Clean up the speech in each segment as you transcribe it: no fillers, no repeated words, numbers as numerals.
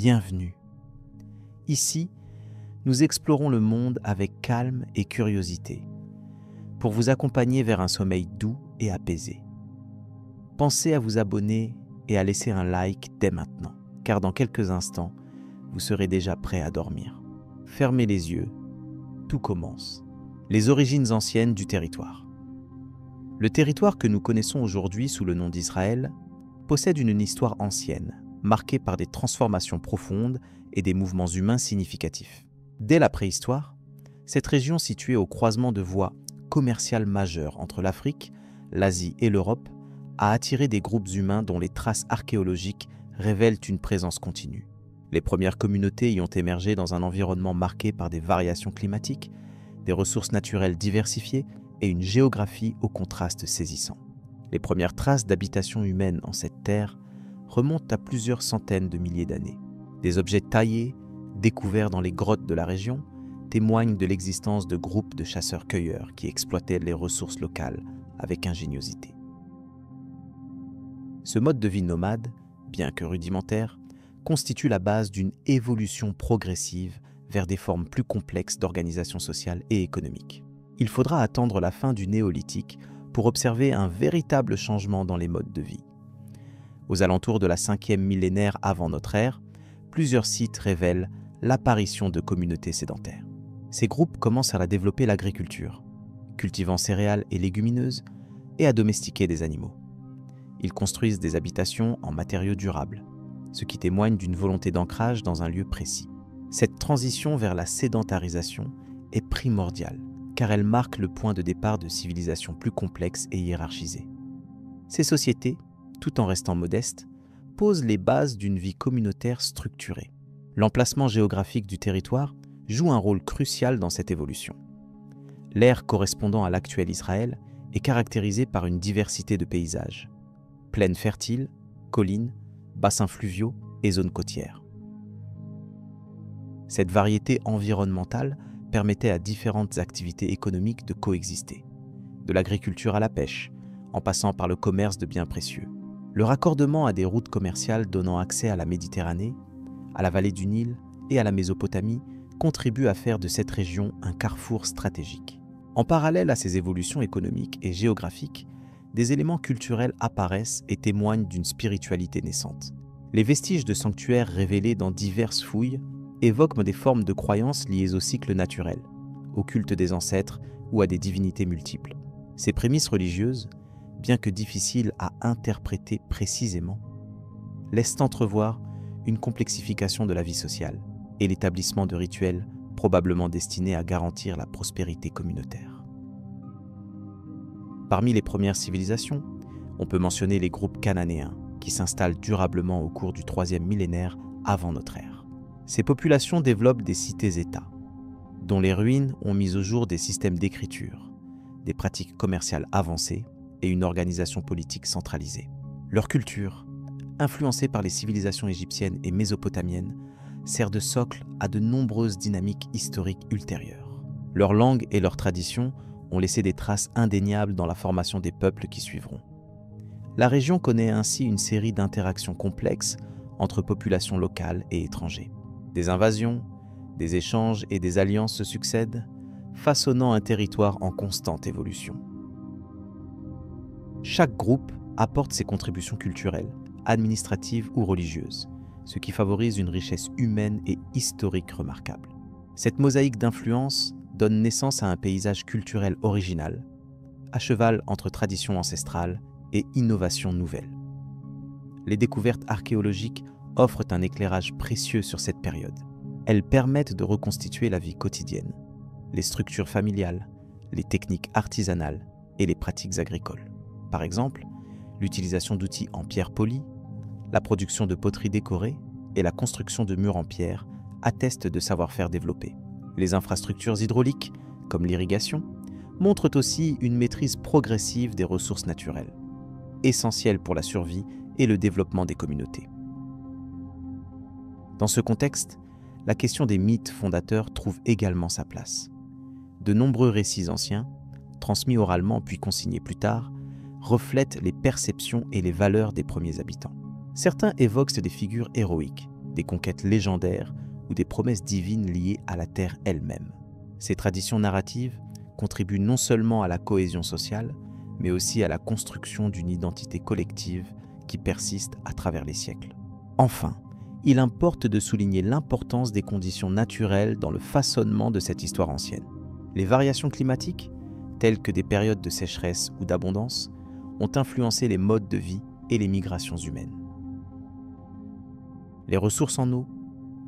bienvenue. Ici, nous explorons le monde avec calme et curiosité, pour vous accompagner vers un sommeil doux et apaisé. Pensez à vous abonner et à laisser un like dès maintenant, car dans quelques instants, vous serez déjà prêt à dormir. Fermez les yeux, tout commence. Les origines anciennes du territoire. Le territoire que nous connaissons aujourd'hui sous le nom d'Israël possède une histoire ancienne, marquée par des transformations profondes et des mouvements humains significatifs. Dès la préhistoire, cette région située au croisement de voies commerciales majeures entre l'Afrique, l'Asie et l'Europe a attiré des groupes humains dont les traces archéologiques révèlent une présence continue. Les premières communautés y ont émergé dans un environnement marqué par des variations climatiques, des ressources naturelles diversifiées et une géographie au contraste saisissant. Les premières traces d'habitation humaine en cette terre remontent à plusieurs centaines de milliers d'années. Des objets taillés, découverts dans les grottes de la région, témoignent de l'existence de groupes de chasseurs-cueilleurs qui exploitaient les ressources locales avec ingéniosité. Ce mode de vie nomade, bien que rudimentaire, constitue la base d'une évolution progressive vers des formes plus complexes d'organisation sociale et économique. Il faudra attendre la fin du néolithique pour observer un véritable changement dans les modes de vie. Aux alentours de la 5e millénaire avant notre ère, plusieurs sites révèlent l'apparition de communautés sédentaires. Ces groupes commencent à développer l'agriculture, cultivant céréales et légumineuses, et à domestiquer des animaux. Ils construisent des habitations en matériaux durables, ce qui témoigne d'une volonté d'ancrage dans un lieu précis. Cette transition vers la sédentarisation est primordiale, car elle marque le point de départ de civilisations plus complexes et hiérarchisées. Ces sociétés, tout en restant modestes, posent les bases d'une vie communautaire structurée. L'emplacement géographique du territoire joue un rôle crucial dans cette évolution. L'aire correspondant à l'actuel Israël est caractérisée par une diversité de paysages. Plaines fertiles, collines, bassins fluviaux et zones côtières. Cette variété environnementale permettait à différentes activités économiques de coexister, de l'agriculture à la pêche, en passant par le commerce de biens précieux. Le raccordement à des routes commerciales donnant accès à la Méditerranée, à la vallée du Nil et à la Mésopotamie contribue à faire de cette région un carrefour stratégique. En parallèle à ces évolutions économiques et géographiques, des éléments culturels apparaissent et témoignent d'une spiritualité naissante. Les vestiges de sanctuaires révélés dans diverses fouilles évoquent des formes de croyances liées au cycle naturel, au culte des ancêtres ou à des divinités multiples. Ces prémices religieuses, bien que difficiles à interpréter précisément, laissent entrevoir une complexification de la vie sociale et l'établissement de rituels probablement destinés à garantir la prospérité communautaire. Parmi les premières civilisations, on peut mentionner les groupes cananéens qui s'installent durablement au cours du 3e millénaire avant notre ère. Ces populations développent des cités-États, dont les ruines ont mis au jour des systèmes d'écriture, des pratiques commerciales avancées et une organisation politique centralisée. Leur culture, influencée par les civilisations égyptiennes et mésopotamiennes, sert de socle à de nombreuses dynamiques historiques ultérieures. Leur langue et leurs traditions ont laissé des traces indéniables dans la formation des peuples qui suivront. La région connaît ainsi une série d'interactions complexes entre populations locales et étrangers. Des invasions, des échanges et des alliances se succèdent, façonnant un territoire en constante évolution. Chaque groupe apporte ses contributions culturelles, administratives ou religieuses, ce qui favorise une richesse humaine et historique remarquable. Cette mosaïque d'influences donne naissance à un paysage culturel original, à cheval entre traditions ancestrales et innovations nouvelles. Les découvertes archéologiques offrent un éclairage précieux sur cette période. Elles permettent de reconstituer la vie quotidienne, les structures familiales, les techniques artisanales et les pratiques agricoles. Par exemple, l'utilisation d'outils en pierre polie, la production de poteries décorées et la construction de murs en pierre attestent de savoir-faire développé. Les infrastructures hydrauliques, comme l'irrigation, montrent aussi une maîtrise progressive des ressources naturelles, essentielle pour la survie et le développement des communautés. Dans ce contexte, la question des mythes fondateurs trouve également sa place. De nombreux récits anciens, transmis oralement puis consignés plus tard, reflètent les perceptions et les valeurs des premiers habitants. Certains évoquent des figures héroïques, des conquêtes légendaires ou des promesses divines liées à la terre elle-même. Ces traditions narratives contribuent non seulement à la cohésion sociale, mais aussi à la construction d'une identité collective qui persiste à travers les siècles. Enfin, il importe de souligner l'importance des conditions naturelles dans le façonnement de cette histoire ancienne. Les variations climatiques, telles que des périodes de sécheresse ou d'abondance, ont influencé les modes de vie et les migrations humaines. Les ressources en eau,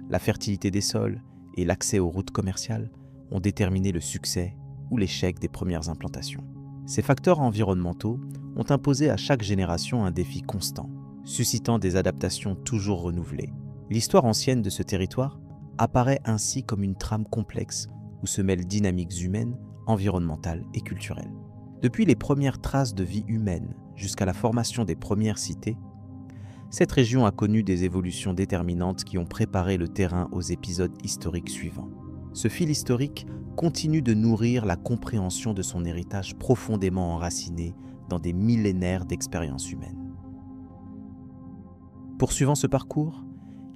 la fertilité des sols et l'accès aux routes commerciales ont déterminé le succès ou l'échec des premières implantations. Ces facteurs environnementaux ont imposé à chaque génération un défi constant, suscitant des adaptations toujours renouvelées. L'histoire ancienne de ce territoire apparaît ainsi comme une trame complexe où se mêlent dynamiques humaines, environnementales et culturelles. Depuis les premières traces de vie humaine jusqu'à la formation des premières cités, cette région a connu des évolutions déterminantes qui ont préparé le terrain aux épisodes historiques suivants. Ce fil historique continue de nourrir la compréhension de son héritage profondément enraciné dans des millénaires d'expériences humaines. Poursuivant ce parcours,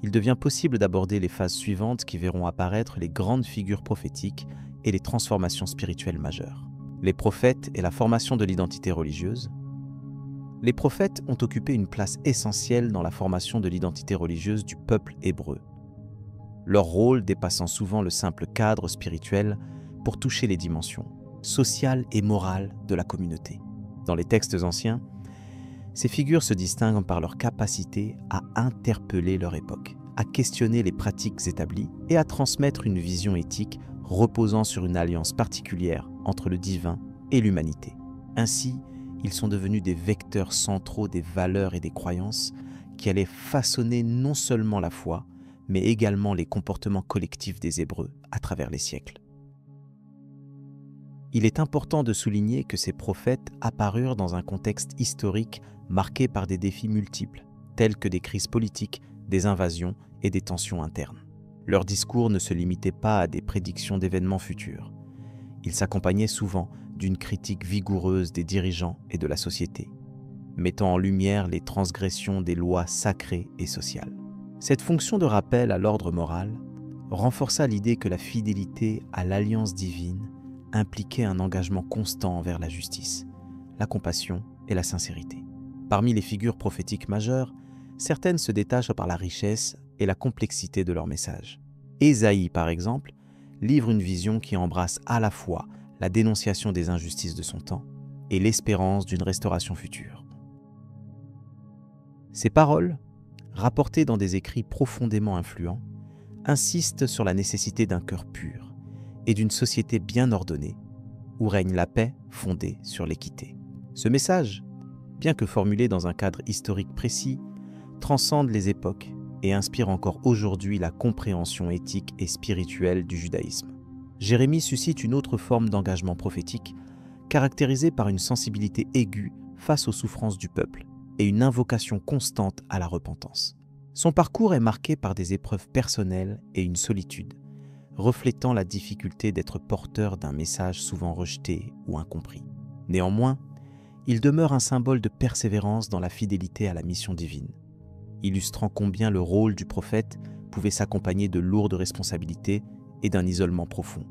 il devient possible d'aborder les phases suivantes qui verront apparaître les grandes figures prophétiques et les transformations spirituelles majeures. Les prophètes et la formation de l'identité religieuse. Les prophètes ont occupé une place essentielle dans la formation de l'identité religieuse du peuple hébreu, leur rôle dépassant souvent le simple cadre spirituel pour toucher les dimensions sociales et morales de la communauté. Dans les textes anciens, ces figures se distinguent par leur capacité à interpeller leur époque, à questionner les pratiques établies et à transmettre une vision éthique reposant sur une alliance particulière entre le divin et l'humanité. Ainsi, ils sont devenus des vecteurs centraux des valeurs et des croyances qui allaient façonner non seulement la foi, mais également les comportements collectifs des Hébreux à travers les siècles. Il est important de souligner que ces prophètes apparurent dans un contexte historique marqué par des défis multiples, tels que des crises politiques, des invasions et des tensions internes. Leur discours ne se limitait pas à des prédictions d'événements futurs. Il s'accompagnait souvent d'une critique vigoureuse des dirigeants et de la société, mettant en lumière les transgressions des lois sacrées et sociales. Cette fonction de rappel à l'ordre moral renforça l'idée que la fidélité à l'alliance divine impliquait un engagement constant envers la justice, la compassion et la sincérité. Parmi les figures prophétiques majeures, certaines se détachent par la richesse et la complexité de leur message. Ésaïe, par exemple, livre une vision qui embrasse à la fois la dénonciation des injustices de son temps et l'espérance d'une restauration future. Ces paroles, rapportées dans des écrits profondément influents, insistent sur la nécessité d'un cœur pur et d'une société bien ordonnée, où règne la paix fondée sur l'équité. Ce message, bien que formulé dans un cadre historique précis, transcende les époques et inspire encore aujourd'hui la compréhension éthique et spirituelle du judaïsme. Jérémie suscite une autre forme d'engagement prophétique, caractérisée par une sensibilité aiguë face aux souffrances du peuple et une invocation constante à la repentance. Son parcours est marqué par des épreuves personnelles et une solitude, reflétant la difficulté d'être porteur d'un message souvent rejeté ou incompris. Néanmoins, il demeure un symbole de persévérance dans la fidélité à la mission divine, illustrant combien le rôle du prophète pouvait s'accompagner de lourdes responsabilités et d'un isolement profond.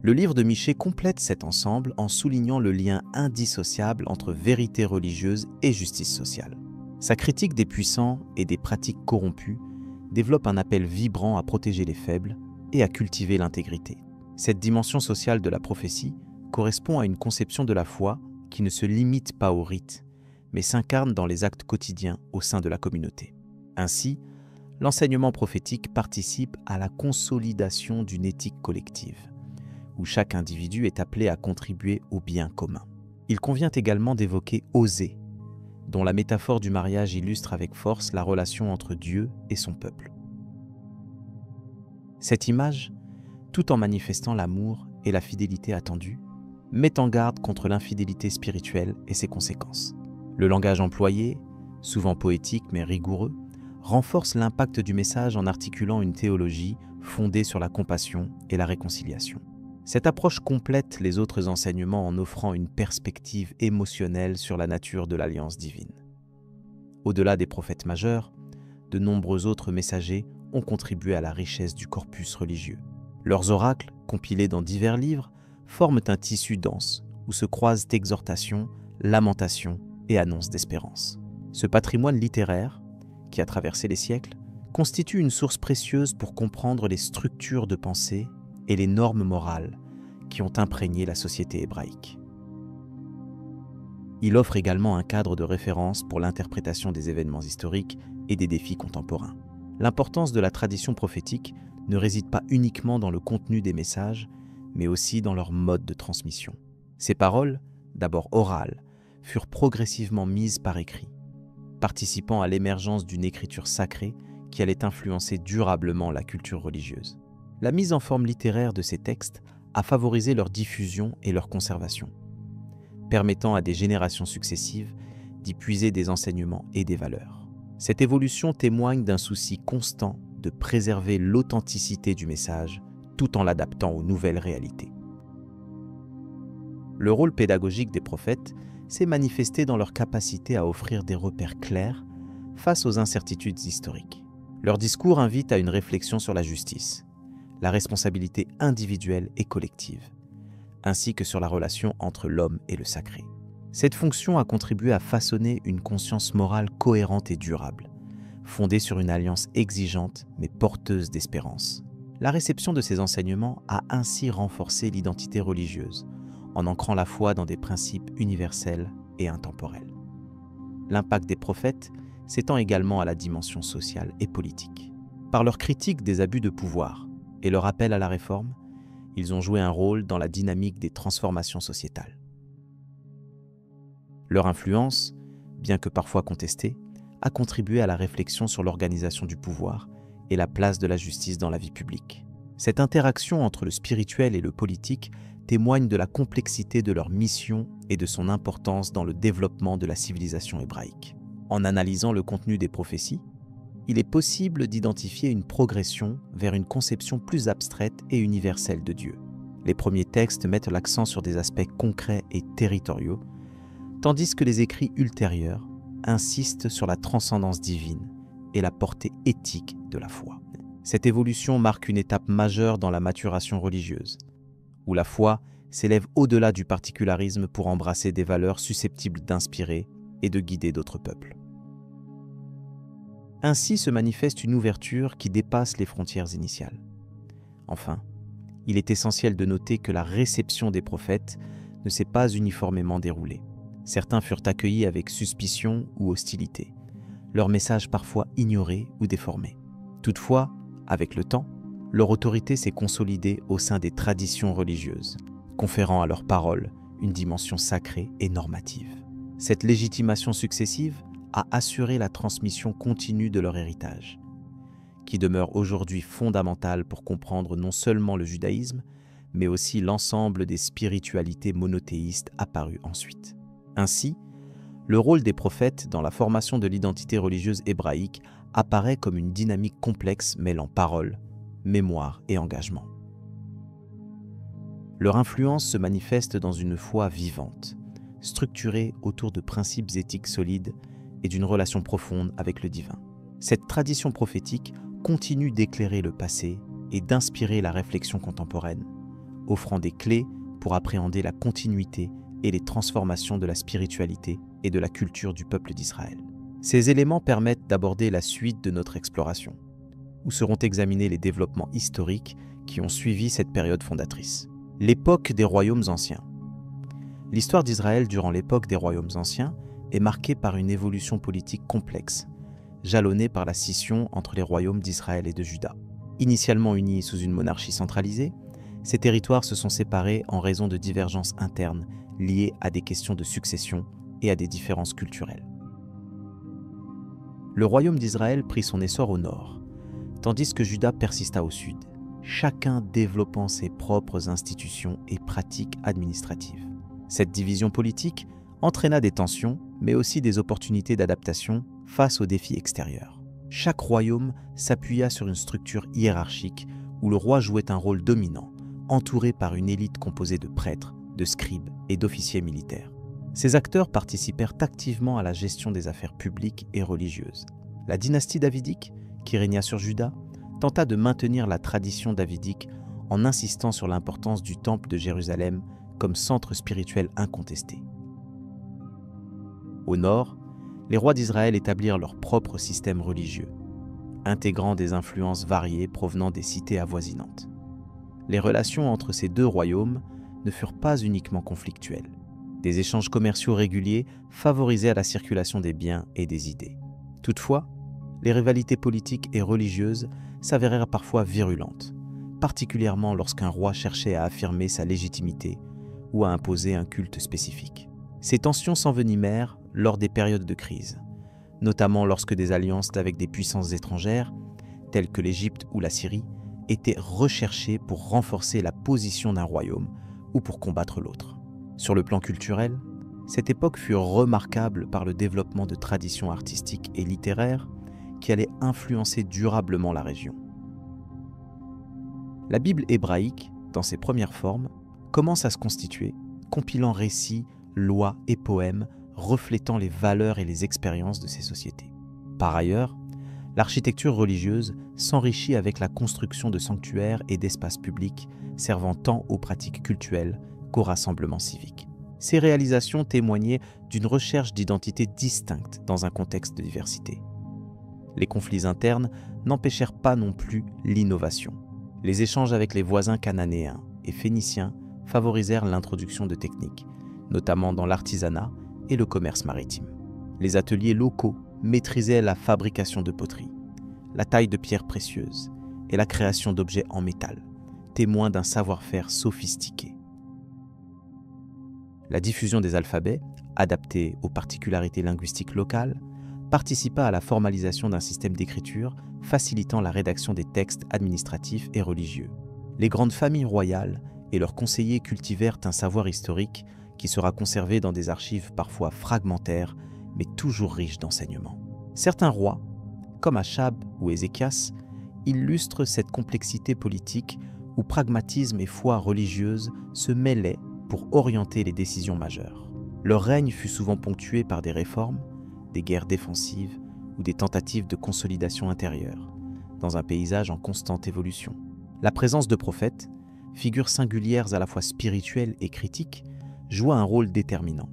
Le livre de Michée complète cet ensemble en soulignant le lien indissociable entre vérité religieuse et justice sociale. Sa critique des puissants et des pratiques corrompues développe un appel vibrant à protéger les faibles et à cultiver l'intégrité. Cette dimension sociale de la prophétie correspond à une conception de la foi qui ne se limite pas aux rites, mais s'incarne dans les actes quotidiens au sein de la communauté. Ainsi, l'enseignement prophétique participe à la consolidation d'une éthique collective, où chaque individu est appelé à contribuer au bien commun. Il convient également d'évoquer Osée, dont la métaphore du mariage illustre avec force la relation entre Dieu et son peuple. Cette image, tout en manifestant l'amour et la fidélité attendue, met en garde contre l'infidélité spirituelle et ses conséquences. Le langage employé, souvent poétique mais rigoureux, renforce l'impact du message en articulant une théologie fondée sur la compassion et la réconciliation. Cette approche complète les autres enseignements en offrant une perspective émotionnelle sur la nature de l'alliance divine. Au-delà des prophètes majeurs, de nombreux autres messagers ont contribué à la richesse du corpus religieux. Leurs oracles, compilés dans divers livres, forment un tissu dense où se croisent exhortations, lamentations et annonces d'espérance. Ce patrimoine littéraire, qui a traversé les siècles, constitue une source précieuse pour comprendre les structures de pensée et les normes morales qui ont imprégné la société hébraïque. Il offre également un cadre de référence pour l'interprétation des événements historiques et des défis contemporains. L'importance de la tradition prophétique ne réside pas uniquement dans le contenu des messages, mais aussi dans leur mode de transmission. Ces paroles, d'abord orales, furent progressivement mises par écrit, participant à l'émergence d'une écriture sacrée qui allait influencer durablement la culture religieuse. La mise en forme littéraire de ces textes a favorisé leur diffusion et leur conservation, permettant à des générations successives d'y puiser des enseignements et des valeurs. Cette évolution témoigne d'un souci constant de préserver l'authenticité du message tout en l'adaptant aux nouvelles réalités. Le rôle pédagogique des prophètes s'est manifesté dans leur capacité à offrir des repères clairs face aux incertitudes historiques. Leur discours invite à une réflexion sur la justice, la responsabilité individuelle et collective, ainsi que sur la relation entre l'homme et le sacré. Cette fonction a contribué à façonner une conscience morale cohérente et durable, fondée sur une alliance exigeante mais porteuse d'espérance. La réception de ces enseignements a ainsi renforcé l'identité religieuse, en ancrant la foi dans des principes universels et intemporels. L'impact des prophètes s'étend également à la dimension sociale et politique. Par leur critique des abus de pouvoir et leur appel à la réforme, ils ont joué un rôle dans la dynamique des transformations sociétales. Leur influence, bien que parfois contestée, a contribué à la réflexion sur l'organisation du pouvoir et la place de la justice dans la vie publique. Cette interaction entre le spirituel et le politique témoigne de la complexité de leur mission et de son importance dans le développement de la civilisation hébraïque. En analysant le contenu des prophéties, il est possible d'identifier une progression vers une conception plus abstraite et universelle de Dieu. Les premiers textes mettent l'accent sur des aspects concrets et territoriaux, tandis que les écrits ultérieurs insistent sur la transcendance divine et la portée éthique de la foi. Cette évolution marque une étape majeure dans la maturation religieuse, où la foi s'élève au-delà du particularisme pour embrasser des valeurs susceptibles d'inspirer et de guider d'autres peuples. Ainsi se manifeste une ouverture qui dépasse les frontières initiales. Enfin, il est essentiel de noter que la réception des prophètes ne s'est pas uniformément déroulée. Certains furent accueillis avec suspicion ou hostilité, leur message parfois ignoré ou déformé. Toutefois, avec le temps, leur autorité s'est consolidée au sein des traditions religieuses, conférant à leurs paroles une dimension sacrée et normative. Cette légitimation successive a assuré la transmission continue de leur héritage, qui demeure aujourd'hui fondamentale pour comprendre non seulement le judaïsme, mais aussi l'ensemble des spiritualités monothéistes apparues ensuite. Ainsi, le rôle des prophètes dans la formation de l'identité religieuse hébraïque apparaît comme une dynamique complexe mêlant parole, mémoire et engagement. Leur influence se manifeste dans une foi vivante, structurée autour de principes éthiques solides et d'une relation profonde avec le divin. Cette tradition prophétique continue d'éclairer le passé et d'inspirer la réflexion contemporaine, offrant des clés pour appréhender la continuité et les transformations de la spiritualité et de la culture du peuple d'Israël. Ces éléments permettent d'aborder la suite de notre exploration, où seront examinés les développements historiques qui ont suivi cette période fondatrice. L'époque des royaumes anciens. L'histoire d'Israël durant l'époque des royaumes anciens est marquée par une évolution politique complexe, jalonnée par la scission entre les royaumes d'Israël et de Juda. Initialement unis sous une monarchie centralisée, ces territoires se sont séparés en raison de divergences internes liées à des questions de succession et à des différences culturelles. Le royaume d'Israël prit son essor au nord, tandis que Juda persista au sud, chacun développant ses propres institutions et pratiques administratives. Cette division politique entraîna des tensions, mais aussi des opportunités d'adaptation face aux défis extérieurs. Chaque royaume s'appuya sur une structure hiérarchique où le roi jouait un rôle dominant, entouré par une élite composée de prêtres, de scribes et d'officiers militaires. Ces acteurs participèrent activement à la gestion des affaires publiques et religieuses, La dynastie davidique, qui régna sur Juda, tenta de maintenir la tradition davidique en insistant sur l'importance du temple de Jérusalem comme centre spirituel incontesté. Au nord, les rois d'Israël établirent leur propre système religieux, intégrant des influences variées provenant des cités avoisinantes. Les relations entre ces deux royaumes ne furent pas uniquement conflictuelles. Des échanges commerciaux réguliers favorisaient la circulation des biens et des idées. Toutefois, les rivalités politiques et religieuses s'avérèrent parfois virulentes, particulièrement lorsqu'un roi cherchait à affirmer sa légitimité ou à imposer un culte spécifique. Ces tensions s'envenimèrent lors des périodes de crise, notamment lorsque des alliances avec des puissances étrangères, telles que l'Égypte ou la Syrie, étaient recherchées pour renforcer la position d'un royaume ou pour combattre l'autre. Sur le plan culturel, cette époque fut remarquable par le développement de traditions artistiques et littéraires qui allaient influencer durablement la région. La Bible hébraïque, dans ses premières formes, commence à se constituer, compilant récits, lois et poèmes reflétant les valeurs et les expériences de ces sociétés. Par ailleurs, l'architecture religieuse s'enrichit avec la construction de sanctuaires et d'espaces publics servant tant aux pratiques cultuelles qu'aux rassemblements civiques. Ces réalisations témoignaient d'une recherche d'identité distincte dans un contexte de diversité. Les conflits internes n'empêchèrent pas non plus l'innovation. Les échanges avec les voisins cananéens et phéniciens favorisèrent l'introduction de techniques, notamment dans l'artisanat et le commerce maritime. Les ateliers locaux maîtrisaient la fabrication de poterie, la taille de pierres précieuses et la création d'objets en métal, témoins d'un savoir-faire sophistiqué. La diffusion des alphabets, adaptés aux particularités linguistiques locales, participa à la formalisation d'un système d'écriture facilitant la rédaction des textes administratifs et religieux. Les grandes familles royales et leurs conseillers cultivèrent un savoir historique qui sera conservé dans des archives parfois fragmentaires, mais toujours riches d'enseignements. Certains rois, comme Achab ou Ézéchias, illustrent cette complexité politique où pragmatisme et foi religieuse se mêlaient pour orienter les décisions majeures. Leur règne fut souvent ponctué par des réformes, des guerres défensives ou des tentatives de consolidation intérieure, dans un paysage en constante évolution. La présence de prophètes, figures singulières à la fois spirituelles et critiques, joua un rôle déterminant.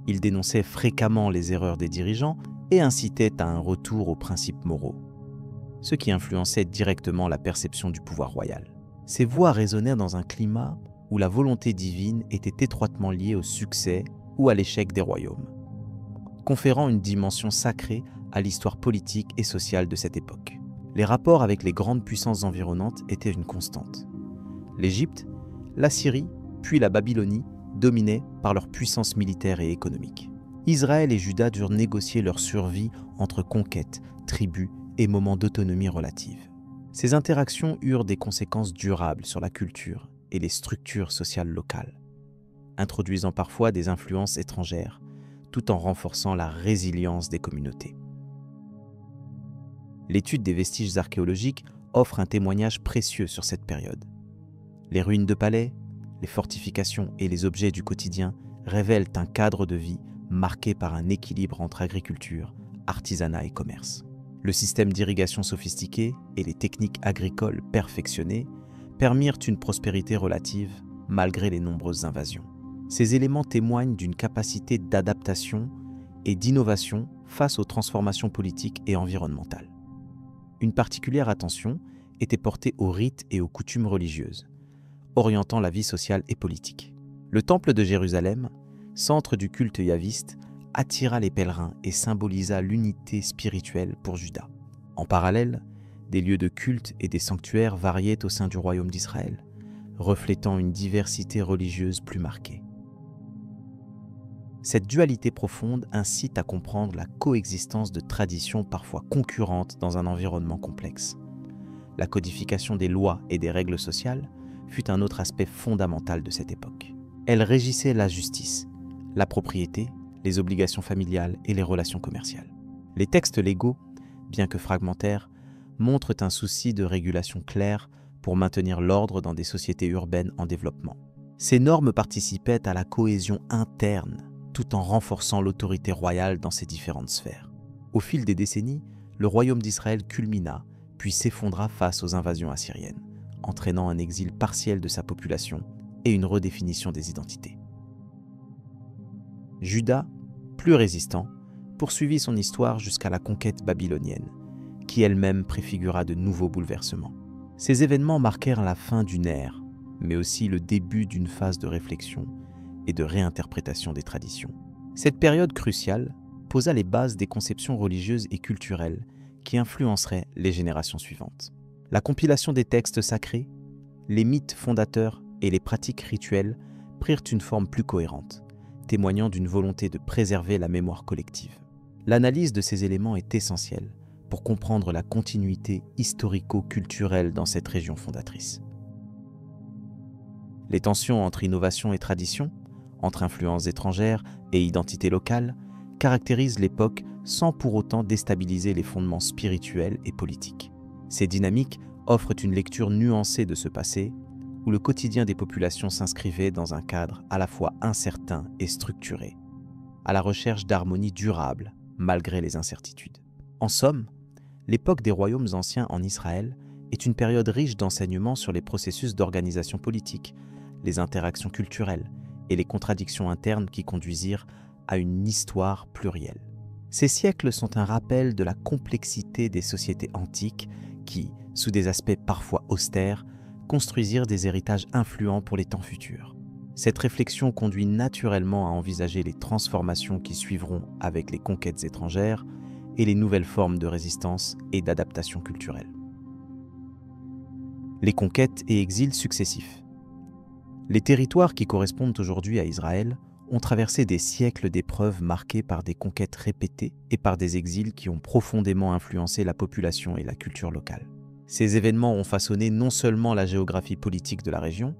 Ils dénonçaient fréquemment les erreurs des dirigeants et incitaient à un retour aux principes moraux, ce qui influençait directement la perception du pouvoir royal. Ces voix résonnèrent dans un climat où la volonté divine était étroitement liée au succès ou à l'échec des royaumes, conférant une dimension sacrée à l'histoire politique et sociale de cette époque. Les rapports avec les grandes puissances environnantes étaient une constante. L'Égypte, la Syrie, puis la Babylonie dominaient par leur puissance militaire et économique. Israël et Juda durent négocier leur survie entre conquêtes, tribus et moments d'autonomie relative. Ces interactions eurent des conséquences durables sur la culture et les structures sociales locales, introduisant parfois des influences étrangères, tout en renforçant la résilience des communautés. L'étude des vestiges archéologiques offre un témoignage précieux sur cette période. Les ruines de palais, les fortifications et les objets du quotidien révèlent un cadre de vie marqué par un équilibre entre agriculture, artisanat et commerce. Le système d'irrigation sophistiqué et les techniques agricoles perfectionnées permirent une prospérité relative malgré les nombreuses invasions. Ces éléments témoignent d'une capacité d'adaptation et d'innovation face aux transformations politiques et environnementales. Une particulière attention était portée aux rites et aux coutumes religieuses, orientant la vie sociale et politique. Le temple de Jérusalem, centre du culte yahviste, attira les pèlerins et symbolisa l'unité spirituelle pour Juda. En parallèle, des lieux de culte et des sanctuaires variaient au sein du royaume d'Israël, reflétant une diversité religieuse plus marquée. Cette dualité profonde incite à comprendre la coexistence de traditions parfois concurrentes dans un environnement complexe. La codification des lois et des règles sociales fut un autre aspect fondamental de cette époque. Elle régissait la justice, la propriété, les obligations familiales et les relations commerciales. Les textes légaux, bien que fragmentaires, montrent un souci de régulation claire pour maintenir l'ordre dans des sociétés urbaines en développement. Ces normes participaient à la cohésion interne, tout en renforçant l'autorité royale dans ces différentes sphères. Au fil des décennies, le royaume d'Israël culmina, puis s'effondra face aux invasions assyriennes, entraînant un exil partiel de sa population et une redéfinition des identités. Juda, plus résistant, poursuivit son histoire jusqu'à la conquête babylonienne, qui elle-même préfigura de nouveaux bouleversements. Ces événements marquèrent la fin d'une ère, mais aussi le début d'une phase de réflexion et de réinterprétation des traditions. Cette période cruciale posa les bases des conceptions religieuses et culturelles qui influenceraient les générations suivantes. La compilation des textes sacrés, les mythes fondateurs et les pratiques rituelles prirent une forme plus cohérente, témoignant d'une volonté de préserver la mémoire collective. L'analyse de ces éléments est essentielle pour comprendre la continuité historico-culturelle dans cette région fondatrice. Les tensions entre innovation et tradition, entre influences étrangères et identité locale, caractérisent l'époque sans pour autant déstabiliser les fondements spirituels et politiques. Ces dynamiques offrent une lecture nuancée de ce passé, où le quotidien des populations s'inscrivait dans un cadre à la fois incertain et structuré, à la recherche d'harmonie durable malgré les incertitudes. En somme, l'époque des royaumes anciens en Israël est une période riche d'enseignements sur les processus d'organisation politique, les interactions culturelles et les contradictions internes qui conduisirent à une histoire plurielle. Ces siècles sont un rappel de la complexité des sociétés antiques qui, sous des aspects parfois austères, construisirent des héritages influents pour les temps futurs. Cette réflexion conduit naturellement à envisager les transformations qui suivront avec les conquêtes étrangères et les nouvelles formes de résistance et d'adaptation culturelle. Les conquêtes et exils successifs. Les territoires qui correspondent aujourd'hui à Israël ont traversé des siècles d'épreuves marquées par des conquêtes répétées et par des exils qui ont profondément influencé la population et la culture locale. Ces événements ont façonné non seulement la géographie politique de la région,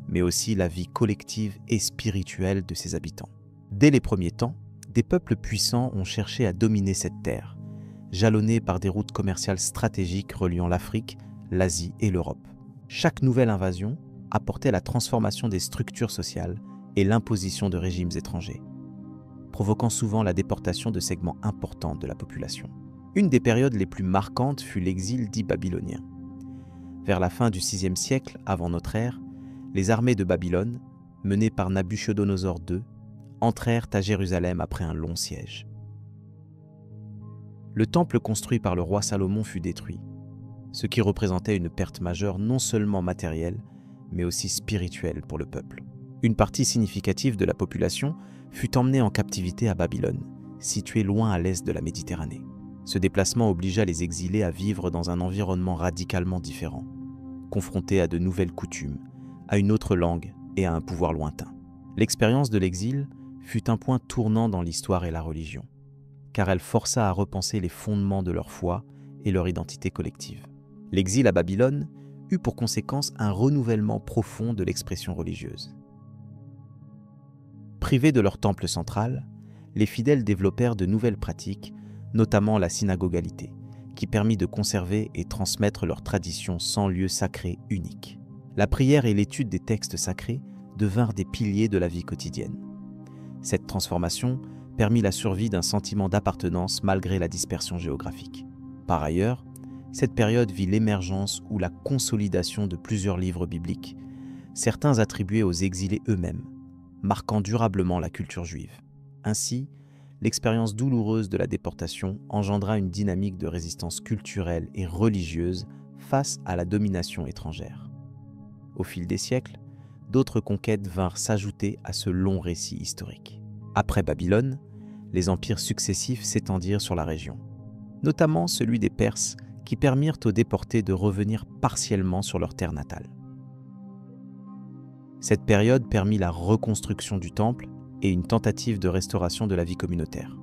mais aussi la vie collective et spirituelle de ses habitants. Dès les premiers temps, des peuples puissants ont cherché à dominer cette terre, jalonnée par des routes commerciales stratégiques reliant l'Afrique, l'Asie et l'Europe. Chaque nouvelle invasion apportait la transformation des structures sociales et l'imposition de régimes étrangers, provoquant souvent la déportation de segments importants de la population. Une des périodes les plus marquantes fut l'exil dit babylonien. Vers la fin du VIe siècle avant notre ère, les armées de Babylone, menées par Nabuchodonosor II, entrèrent à Jérusalem après un long siège. Le temple construit par le roi Salomon fut détruit, ce qui représentait une perte majeure non seulement matérielle, mais aussi spirituelle pour le peuple. Une partie significative de la population fut emmenée en captivité à Babylone, située loin à l'est de la Méditerranée. Ce déplacement obligea les exilés à vivre dans un environnement radicalement différent, confrontés à de nouvelles coutumes, à une autre langue et à un pouvoir lointain. L'expérience de l'exil fut un point tournant dans l'histoire et la religion, car elle força à repenser les fondements de leur foi et leur identité collective. L'exil à Babylone eut pour conséquence un renouvellement profond de l'expression religieuse. Privés de leur temple central, les fidèles développèrent de nouvelles pratiques, notamment la synagogalité, qui permit de conserver et transmettre leurs traditions sans lieu sacré unique. La prière et l'étude des textes sacrés devinrent des piliers de la vie quotidienne. Cette transformation permit la survie d'un sentiment d'appartenance malgré la dispersion géographique. Par ailleurs, cette période vit l'émergence ou la consolidation de plusieurs livres bibliques, certains attribués aux exilés eux-mêmes, marquant durablement la culture juive. Ainsi, l'expérience douloureuse de la déportation engendra une dynamique de résistance culturelle et religieuse face à la domination étrangère. Au fil des siècles, d'autres conquêtes vinrent s'ajouter à ce long récit historique. Après Babylone, les empires successifs s'étendirent sur la région, notamment celui des Perses qui permirent aux déportés de revenir partiellement sur leur terre natale. Cette période permit la reconstruction du temple et une tentative de restauration de la vie communautaire.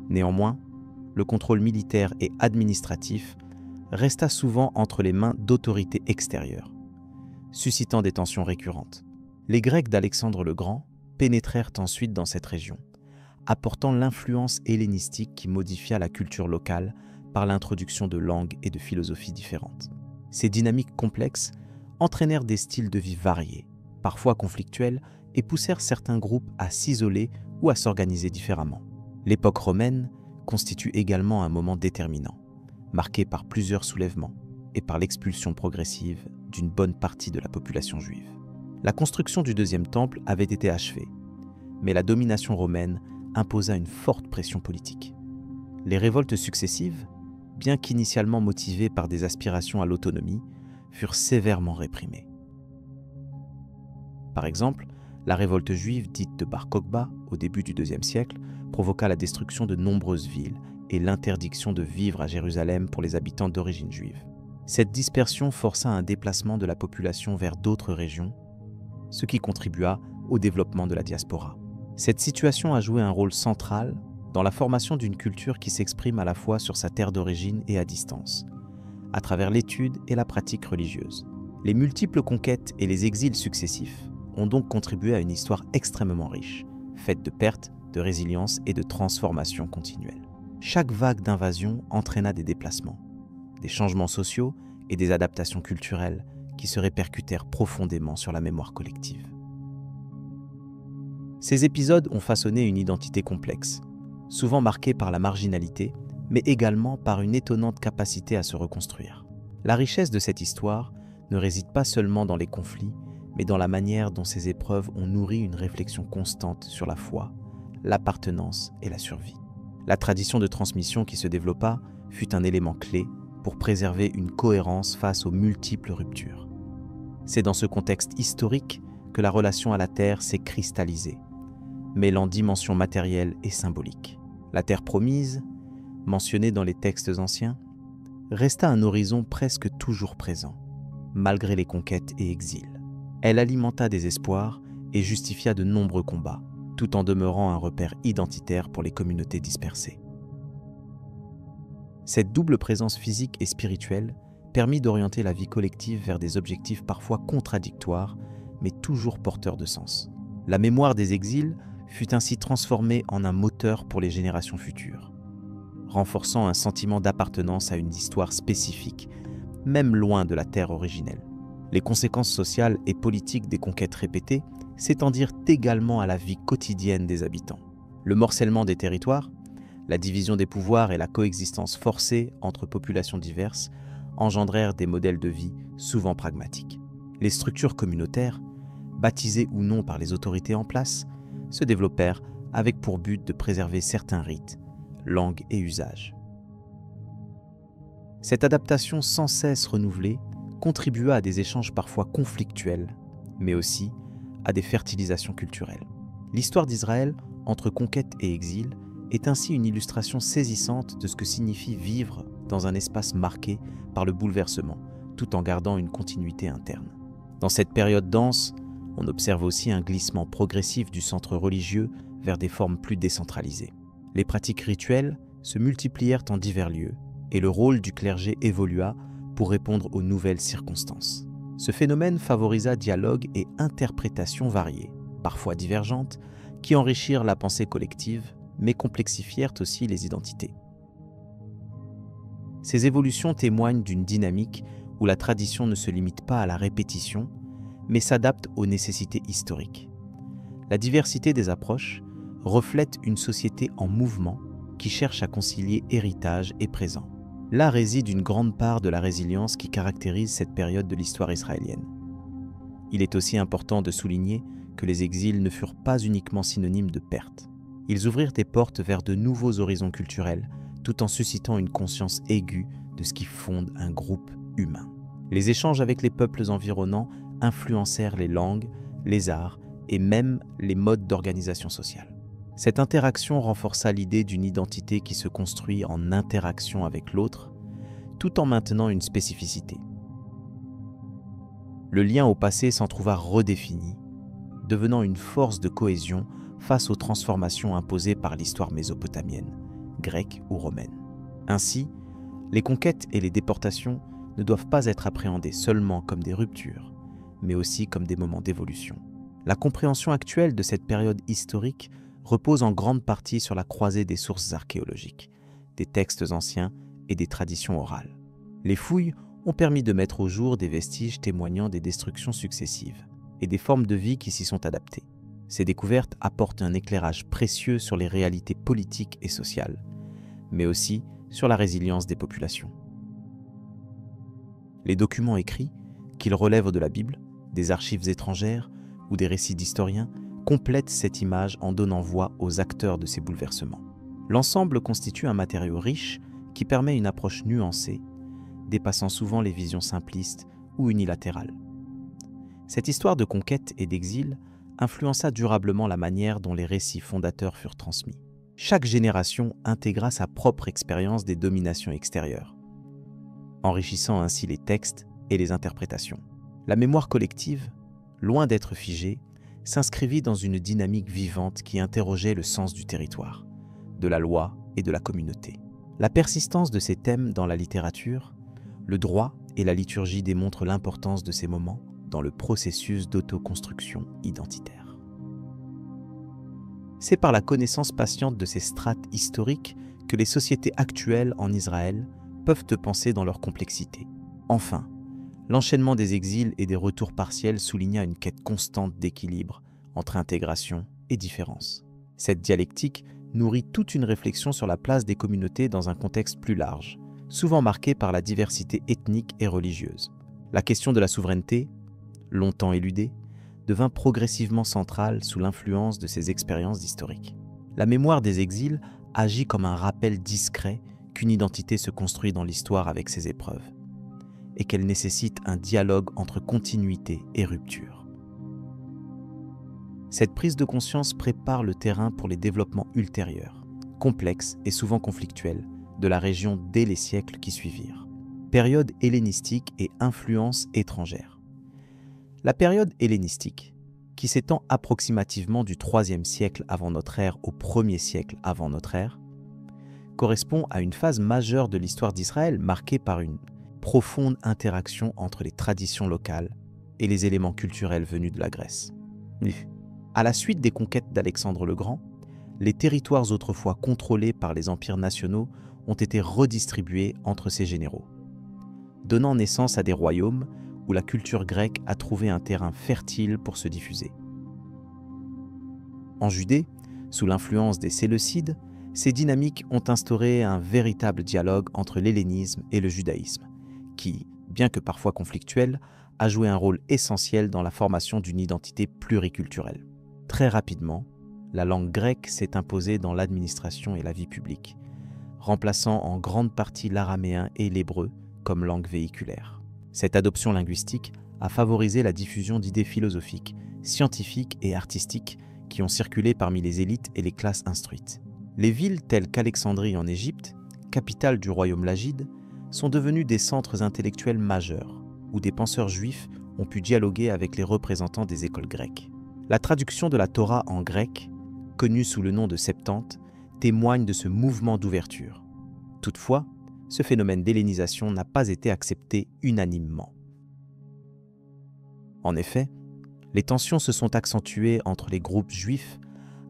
Néanmoins, le contrôle militaire et administratif resta souvent entre les mains d'autorités extérieures, suscitant des tensions récurrentes. Les Grecs d'Alexandre le Grand pénétrèrent ensuite dans cette région, apportant l'influence hellénistique qui modifia la culture locale par l'introduction de langues et de philosophies différentes. Ces dynamiques complexes entraînèrent des styles de vie variés, parfois conflictuels, et poussèrent certains groupes à s'isoler ou à s'organiser différemment. L'époque romaine constitue également un moment déterminant, marqué par plusieurs soulèvements et par l'expulsion progressive d'une bonne partie de la population juive. La construction du deuxième temple avait été achevée, mais la domination romaine imposa une forte pression politique. Les révoltes successives, bien qu'initialement motivées par des aspirations à l'autonomie, furent sévèrement réprimées. Par exemple, la révolte juive dite de Bar Kokhba au début du IIe siècle provoqua la destruction de nombreuses villes et l'interdiction de vivre à Jérusalem pour les habitants d'origine juive. Cette dispersion força un déplacement de la population vers d'autres régions, ce qui contribua au développement de la diaspora. Cette situation a joué un rôle central dans la formation d'une culture qui s'exprime à la fois sur sa terre d'origine et à distance, à travers l'étude et la pratique religieuse. Les multiples conquêtes et les exils successifs ont donc contribué à une histoire extrêmement riche, faite de pertes, de résilience et de transformations continuelles. Chaque vague d'invasion entraîna des déplacements, des changements sociaux et des adaptations culturelles qui se répercutèrent profondément sur la mémoire collective. Ces épisodes ont façonné une identité complexe, souvent marquée par la marginalité, mais également par une étonnante capacité à se reconstruire. La richesse de cette histoire ne réside pas seulement dans les conflits, mais dans la manière dont ces épreuves ont nourri une réflexion constante sur la foi, l'appartenance et la survie. La tradition de transmission qui se développa fut un élément clé pour préserver une cohérence face aux multiples ruptures. C'est dans ce contexte historique que la relation à la terre s'est cristallisée, mêlant dimensions matérielles et symboliques. La terre promise, mentionnée dans les textes anciens, resta un horizon presque toujours présent, malgré les conquêtes et exils. Elle alimenta des espoirs et justifia de nombreux combats, tout en demeurant un repère identitaire pour les communautés dispersées. Cette double présence physique et spirituelle permit d'orienter la vie collective vers des objectifs parfois contradictoires, mais toujours porteurs de sens. La mémoire des exils fut ainsi transformée en un moteur pour les générations futures, renforçant un sentiment d'appartenance à une histoire spécifique, même loin de la terre originelle. Les conséquences sociales et politiques des conquêtes répétées s'étendirent également à la vie quotidienne des habitants. Le morcellement des territoires, la division des pouvoirs et la coexistence forcée entre populations diverses engendrèrent des modèles de vie souvent pragmatiques. Les structures communautaires, baptisées ou non par les autorités en place, se développèrent avec pour but de préserver certains rites, langues et usages. Cette adaptation sans cesse renouvelée contribua à des échanges parfois conflictuels, mais aussi à des fertilisations culturelles. L'histoire d'Israël, entre conquête et exil, est ainsi une illustration saisissante de ce que signifie vivre dans un espace marqué par le bouleversement, tout en gardant une continuité interne. Dans cette période dense, on observe aussi un glissement progressif du centre religieux vers des formes plus décentralisées. Les pratiques rituelles se multiplièrent en divers lieux, et le rôle du clergé évolua pour répondre aux nouvelles circonstances. Ce phénomène favorisa dialogue et interprétations variées, parfois divergentes, qui enrichirent la pensée collective, mais complexifièrent aussi les identités. Ces évolutions témoignent d'une dynamique où la tradition ne se limite pas à la répétition, mais s'adapte aux nécessités historiques. La diversité des approches reflète une société en mouvement qui cherche à concilier héritage et présent. Là réside une grande part de la résilience qui caractérise cette période de l'histoire israélienne. Il est aussi important de souligner que les exils ne furent pas uniquement synonymes de perte. Ils ouvrirent des portes vers de nouveaux horizons culturels, tout en suscitant une conscience aiguë de ce qui fonde un groupe humain. Les échanges avec les peuples environnants influencèrent les langues, les arts et même les modes d'organisation sociale. Cette interaction renforça l'idée d'une identité qui se construit en interaction avec l'autre, tout en maintenant une spécificité. Le lien au passé s'en trouva redéfini, devenant une force de cohésion face aux transformations imposées par l'histoire mésopotamienne, grecque ou romaine. Ainsi, les conquêtes et les déportations ne doivent pas être appréhendées seulement comme des ruptures, mais aussi comme des moments d'évolution. La compréhension actuelle de cette période historique repose en grande partie sur la croisée des sources archéologiques, des textes anciens et des traditions orales. Les fouilles ont permis de mettre au jour des vestiges témoignant des destructions successives et des formes de vie qui s'y sont adaptées. Ces découvertes apportent un éclairage précieux sur les réalités politiques et sociales, mais aussi sur la résilience des populations. Les documents écrits, qu'ils relèvent de la Bible, des archives étrangères ou des récits d'historiens, complètent cette image en donnant voix aux acteurs de ces bouleversements. L'ensemble constitue un matériau riche qui permet une approche nuancée, dépassant souvent les visions simplistes ou unilatérales. Cette histoire de conquête et d'exil influença durablement la manière dont les récits fondateurs furent transmis. Chaque génération intégra sa propre expérience des dominations extérieures, enrichissant ainsi les textes et les interprétations. La mémoire collective, loin d'être figée, s'inscrivit dans une dynamique vivante qui interrogeait le sens du territoire, de la loi et de la communauté. La persistance de ces thèmes dans la littérature, le droit et la liturgie démontrent l'importance de ces moments dans le processus d'autoconstruction identitaire. C'est par la connaissance patiente de ces strates historiques que les sociétés actuelles en Israël peuvent te penser dans leur complexité. Enfin, l'enchaînement des exils et des retours partiels souligna une quête constante d'équilibre entre intégration et différence. Cette dialectique nourrit toute une réflexion sur la place des communautés dans un contexte plus large, souvent marqué par la diversité ethnique et religieuse. La question de la souveraineté, longtemps éludée, devint progressivement centrale sous l'influence de ces expériences historiques. La mémoire des exils agit comme un rappel discret qu'une identité se construit dans l'histoire avec ses épreuves, et qu'elle nécessite un dialogue entre continuité et rupture. Cette prise de conscience prépare le terrain pour les développements ultérieurs, complexes et souvent conflictuels, de la région dès les siècles qui suivirent. Période hellénistique et influence étrangère. La période hellénistique, qui s'étend approximativement du IIIe siècle avant notre ère au 1er siècle avant notre ère, correspond à une phase majeure de l'histoire d'Israël marquée par une profonde interaction entre les traditions locales et les éléments culturels venus de la Grèce. À la suite des conquêtes d'Alexandre le Grand, les territoires autrefois contrôlés par les empires nationaux ont été redistribués entre ces généraux, donnant naissance à des royaumes où la culture grecque a trouvé un terrain fertile pour se diffuser. En Judée, sous l'influence des Séleucides, ces dynamiques ont instauré un véritable dialogue entre l'hellénisme et le judaïsme, qui, bien que parfois conflictuel, a joué un rôle essentiel dans la formation d'une identité pluriculturelle. Très rapidement, la langue grecque s'est imposée dans l'administration et la vie publique, remplaçant en grande partie l'araméen et l'hébreu comme langue véhiculaire. Cette adoption linguistique a favorisé la diffusion d'idées philosophiques, scientifiques et artistiques qui ont circulé parmi les élites et les classes instruites. Les villes telles qu'Alexandrie en Égypte, capitale du royaume lagide, sont devenues des centres intellectuels majeurs, où des penseurs juifs ont pu dialoguer avec les représentants des écoles grecques. La traduction de la Torah en grec, connue sous le nom de Septante, témoigne de ce mouvement d'ouverture. Toutefois, ce phénomène d'hellénisation n'a pas été accepté unanimement. En effet, les tensions se sont accentuées entre les groupes juifs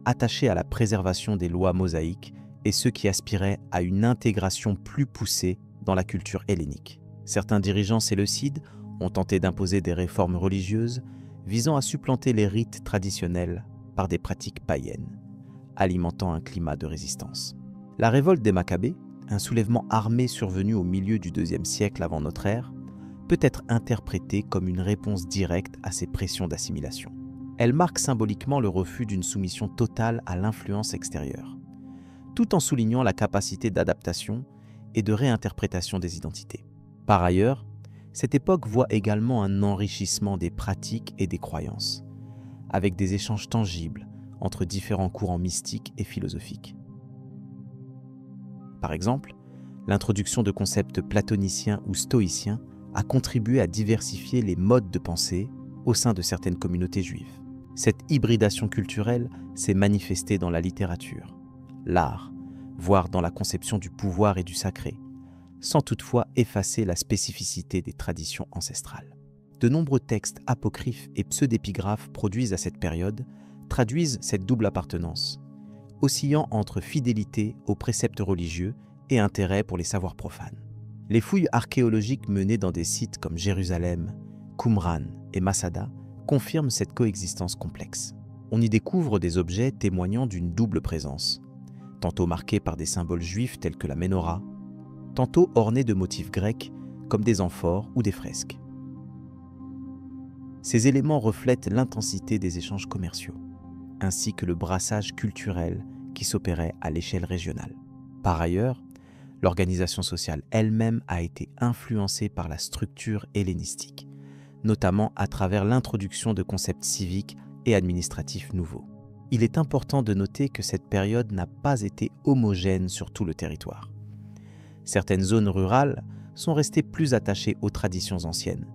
attachés à la préservation des lois mosaïques et ceux qui aspiraient à une intégration plus poussée dans la culture hellénique. Certains dirigeants séleucides ont tenté d'imposer des réformes religieuses visant à supplanter les rites traditionnels par des pratiques païennes, alimentant un climat de résistance. La révolte des Maccabées, un soulèvement armé survenu au milieu du IIe siècle avant notre ère, peut être interprétée comme une réponse directe à ces pressions d'assimilation. Elle marque symboliquement le refus d'une soumission totale à l'influence extérieure, tout en soulignant la capacité d'adaptation et de réinterprétation des identités. Par ailleurs, cette époque voit également un enrichissement des pratiques et des croyances, avec des échanges tangibles entre différents courants mystiques et philosophiques. Par exemple, l'introduction de concepts platoniciens ou stoïciens a contribué à diversifier les modes de pensée au sein de certaines communautés juives. Cette hybridation culturelle s'est manifestée dans la littérature, l'art, voire dans la conception du pouvoir et du sacré, sans toutefois effacer la spécificité des traditions ancestrales. De nombreux textes apocryphes et pseudépigraphes produits à cette période traduisent cette double appartenance, oscillant entre fidélité aux préceptes religieux et intérêt pour les savoirs profanes. Les fouilles archéologiques menées dans des sites comme Jérusalem, Qumran et Masada confirment cette coexistence complexe. On y découvre des objets témoignant d'une double présence, tantôt marqués par des symboles juifs tels que la menorah, tantôt ornés de motifs grecs comme des amphores ou des fresques. Ces éléments reflètent l'intensité des échanges commerciaux, ainsi que le brassage culturel qui s'opérait à l'échelle régionale. Par ailleurs, l'organisation sociale elle-même a été influencée par la structure hellénistique, notamment à travers l'introduction de concepts civiques et administratifs nouveaux. Il est important de noter que cette période n'a pas été homogène sur tout le territoire. Certaines zones rurales sont restées plus attachées aux traditions anciennes,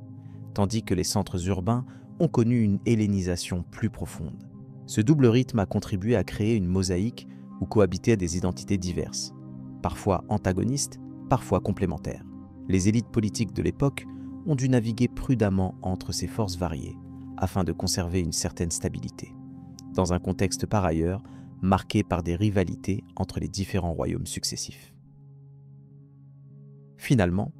tandis que les centres urbains ont connu une hellénisation plus profonde. Ce double rythme a contribué à créer une mosaïque où cohabitaient des identités diverses, parfois antagonistes, parfois complémentaires. Les élites politiques de l'époque ont dû naviguer prudemment entre ces forces variées, afin de conserver une certaine stabilité, dans un contexte par ailleurs marqué par des rivalités entre les différents royaumes successifs. Finalement,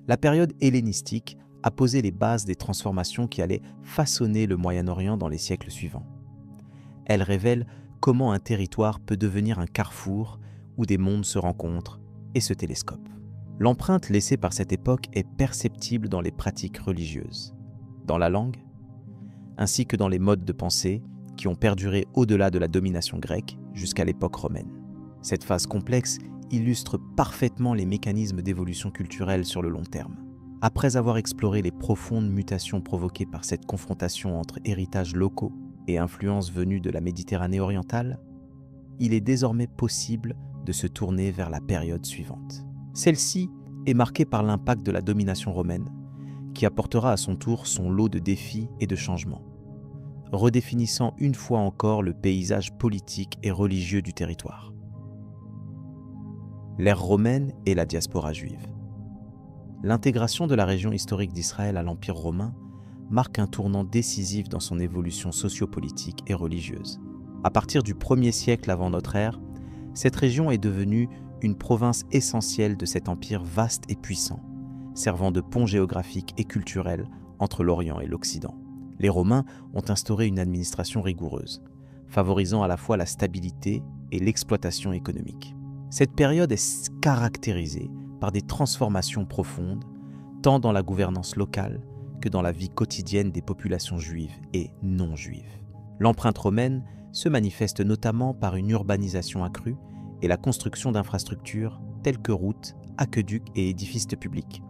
la période hellénistique a posé les bases des transformations qui allaient façonner le Moyen-Orient dans les siècles suivants. Elle révèle comment un territoire peut devenir un carrefour où des mondes se rencontrent et se télescopent. L'empreinte laissée par cette époque est perceptible dans les pratiques religieuses, dans la langue, ainsi que dans les modes de pensée qui ont perduré au-delà de la domination grecque jusqu'à l'époque romaine. Cette phase complexe illustre parfaitement les mécanismes d'évolution culturelle sur le long terme. Après avoir exploré les profondes mutations provoquées par cette confrontation entre héritages locaux et influences venues de la Méditerranée orientale, il est désormais possible de se tourner vers la période suivante. Celle-ci est marquée par l'impact de la domination romaine, qui apportera à son tour son lot de défis et de changements, redéfinissant une fois encore le paysage politique et religieux du territoire. L'ère romaine et la diaspora juive. L'intégration de la région historique d'Israël à l'Empire romain marque un tournant décisif dans son évolution sociopolitique et religieuse. À partir du 1er siècle avant notre ère, cette région est devenue une province essentielle de cet empire vaste et puissant, servant de pont géographique et culturel entre l'Orient et l'Occident. Les Romains ont instauré une administration rigoureuse, favorisant à la fois la stabilité et l'exploitation économique. Cette période est caractérisée par des transformations profondes, tant dans la gouvernance locale que dans la vie quotidienne des populations juives et non juives. L'empreinte romaine se manifeste notamment par une urbanisation accrue et la construction d'infrastructures telles que routes, aqueducs et édifices publics.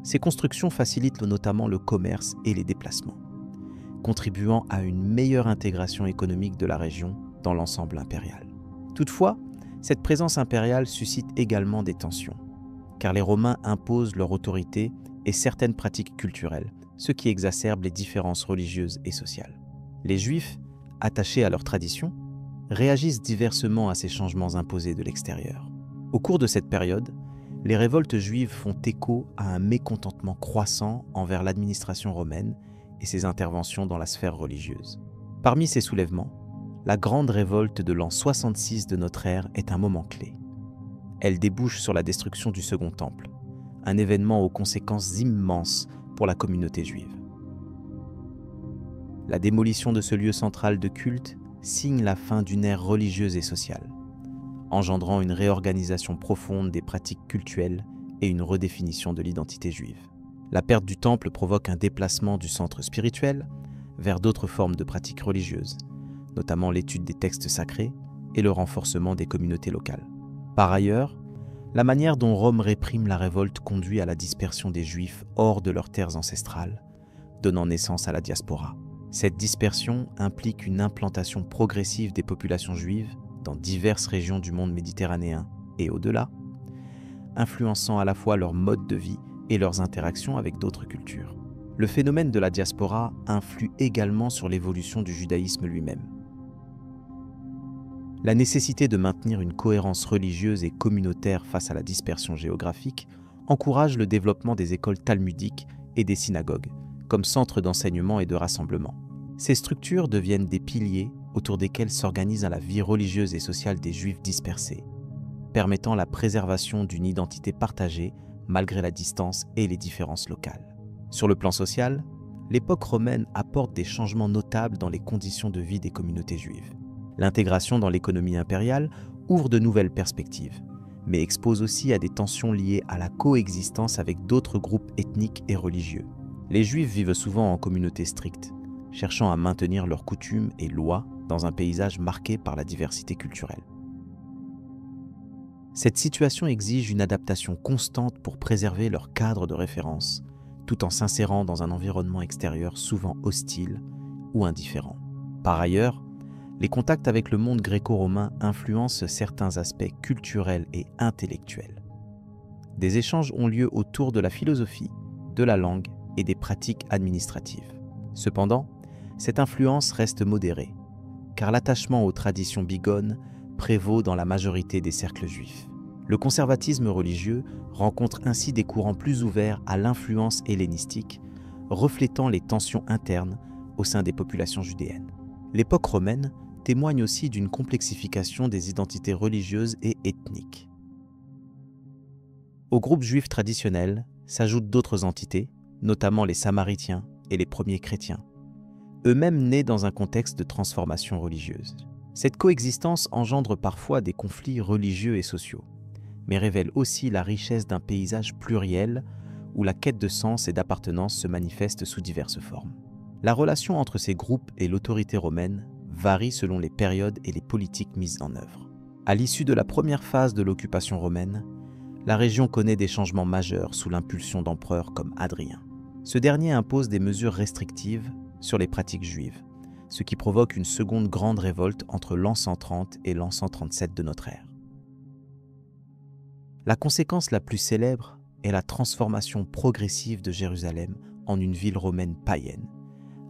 Ces constructions facilitent notamment le commerce et les déplacements, contribuant à une meilleure intégration économique de la région dans l'ensemble impérial. Toutefois, cette présence impériale suscite également des tensions, car les Romains imposent leur autorité et certaines pratiques culturelles, ce qui exacerbe les différences religieuses et sociales. Les Juifs, attachés à leurs traditions, réagissent diversement à ces changements imposés de l'extérieur. Au cours de cette période, les révoltes juives font écho à un mécontentement croissant envers l'administration romaine et ses interventions dans la sphère religieuse. Parmi ces soulèvements, la grande révolte de l'an 66 de notre ère est un moment clé. Elle débouche sur la destruction du Second Temple, un événement aux conséquences immenses pour la communauté juive. La démolition de ce lieu central de culte signe la fin d'une ère religieuse et sociale, engendrant une réorganisation profonde des pratiques cultuelles et une redéfinition de l'identité juive. La perte du temple provoque un déplacement du centre spirituel vers d'autres formes de pratiques religieuses, notamment l'étude des textes sacrés et le renforcement des communautés locales. Par ailleurs, la manière dont Rome réprime la révolte conduit à la dispersion des Juifs hors de leurs terres ancestrales, donnant naissance à la diaspora. Cette dispersion implique une implantation progressive des populations juives dans diverses régions du monde méditerranéen et au-delà, influençant à la fois leur mode de vie et leurs interactions avec d'autres cultures. Le phénomène de la diaspora influe également sur l'évolution du judaïsme lui-même. La nécessité de maintenir une cohérence religieuse et communautaire face à la dispersion géographique encourage le développement des écoles talmudiques et des synagogues, comme centres d'enseignement et de rassemblement. Ces structures deviennent des piliers autour desquels s'organise la vie religieuse et sociale des Juifs dispersés, permettant la préservation d'une identité partagée malgré la distance et les différences locales. Sur le plan social, l'époque romaine apporte des changements notables dans les conditions de vie des communautés juives. L'intégration dans l'économie impériale ouvre de nouvelles perspectives, mais expose aussi à des tensions liées à la coexistence avec d'autres groupes ethniques et religieux. Les Juifs vivent souvent en communauté stricte, cherchant à maintenir leurs coutumes et lois dans un paysage marqué par la diversité culturelle. Cette situation exige une adaptation constante pour préserver leur cadre de référence, tout en s'insérant dans un environnement extérieur souvent hostile ou indifférent. Par ailleurs, les contacts avec le monde gréco-romain influencent certains aspects culturels et intellectuels. Des échanges ont lieu autour de la philosophie, de la langue et des pratiques administratives. Cependant, cette influence reste modérée, car l'attachement aux traditions bigones prévaut dans la majorité des cercles juifs. Le conservatisme religieux rencontre ainsi des courants plus ouverts à l'influence hellénistique, reflétant les tensions internes au sein des populations judéennes. L'époque romaine témoigne aussi d'une complexification des identités religieuses et ethniques. Aux groupes juifs traditionnels s'ajoutent d'autres entités, notamment les Samaritains et les premiers chrétiens, eux-mêmes nés dans un contexte de transformation religieuse. Cette coexistence engendre parfois des conflits religieux et sociaux, mais révèle aussi la richesse d'un paysage pluriel où la quête de sens et d'appartenance se manifeste sous diverses formes. La relation entre ces groupes et l'autorité romaine varie selon les périodes et les politiques mises en œuvre. À l'issue de la première phase de l'occupation romaine, la région connaît des changements majeurs sous l'impulsion d'empereurs comme Hadrien. Ce dernier impose des mesures restrictives sur les pratiques juives, ce qui provoque une seconde grande révolte entre l'an 130 et l'an 137 de notre ère. La conséquence la plus célèbre est la transformation progressive de Jérusalem en une ville romaine païenne,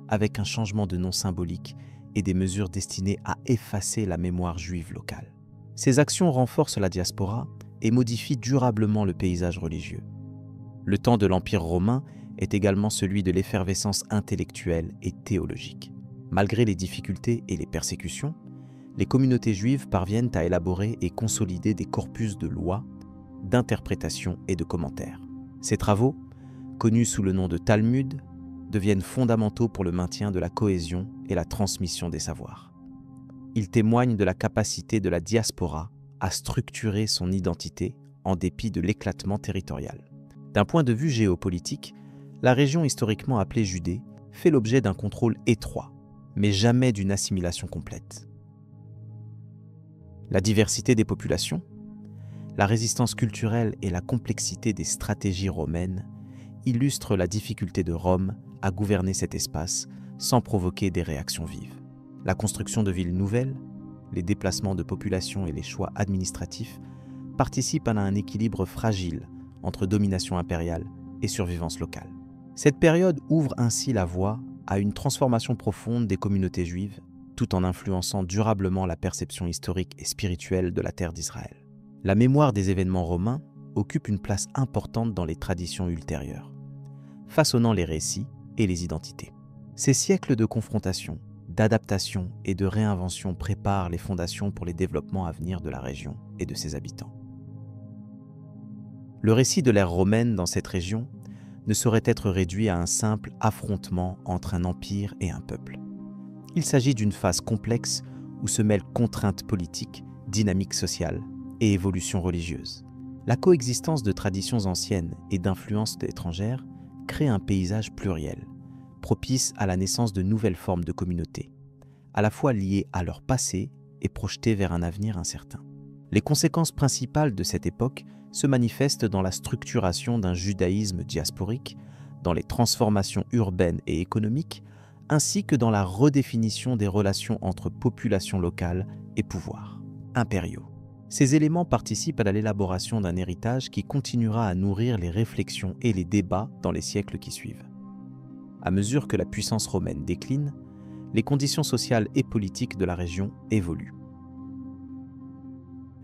avec un changement de nom symbolique et des mesures destinées à effacer la mémoire juive locale. Ces actions renforcent la diaspora et modifient durablement le paysage religieux. Le temps de l'Empire romain est également celui de l'effervescence intellectuelle et théologique. Malgré les difficultés et les persécutions, les communautés juives parviennent à élaborer et consolider des corpus de lois, d'interprétations et de commentaires. Ces travaux, connus sous le nom de Talmud, deviennent fondamentaux pour le maintien de la cohésion et la transmission des savoirs. Ils témoignent de la capacité de la diaspora à structurer son identité en dépit de l'éclatement territorial. D'un point de vue géopolitique, la région historiquement appelée Judée fait l'objet d'un contrôle étroit, mais jamais d'une assimilation complète. La diversité des populations, la résistance culturelle et la complexité des stratégies romaines illustrent la difficulté de Rome à gouverner cet espace sans provoquer des réactions vives. La construction de villes nouvelles, les déplacements de population et les choix administratifs participent à un équilibre fragile entre domination impériale et survivance locale. Cette période ouvre ainsi la voie à une transformation profonde des communautés juives, tout en influençant durablement la perception historique et spirituelle de la terre d'Israël. La mémoire des événements romains occupe une place importante dans les traditions ultérieures, façonnant les récits et les identités. Ces siècles de confrontation, d'adaptation et de réinvention préparent les fondations pour les développements à venir de la région et de ses habitants. Le récit de l'ère romaine dans cette région ne saurait être réduit à un simple affrontement entre un empire et un peuple. Il s'agit d'une phase complexe où se mêlent contraintes politiques, dynamiques sociales et évolutions religieuses. La coexistence de traditions anciennes et d'influences étrangères crée un paysage pluriel, propice à la naissance de nouvelles formes de communautés, à la fois liées à leur passé et projetées vers un avenir incertain. Les conséquences principales de cette époque se manifestent dans la structuration d'un judaïsme diasporique, dans les transformations urbaines et économiques, ainsi que dans la redéfinition des relations entre populations locales et pouvoirs impériaux. Ces éléments participent à l'élaboration d'un héritage qui continuera à nourrir les réflexions et les débats dans les siècles qui suivent. À mesure que la puissance romaine décline, les conditions sociales et politiques de la région évoluent.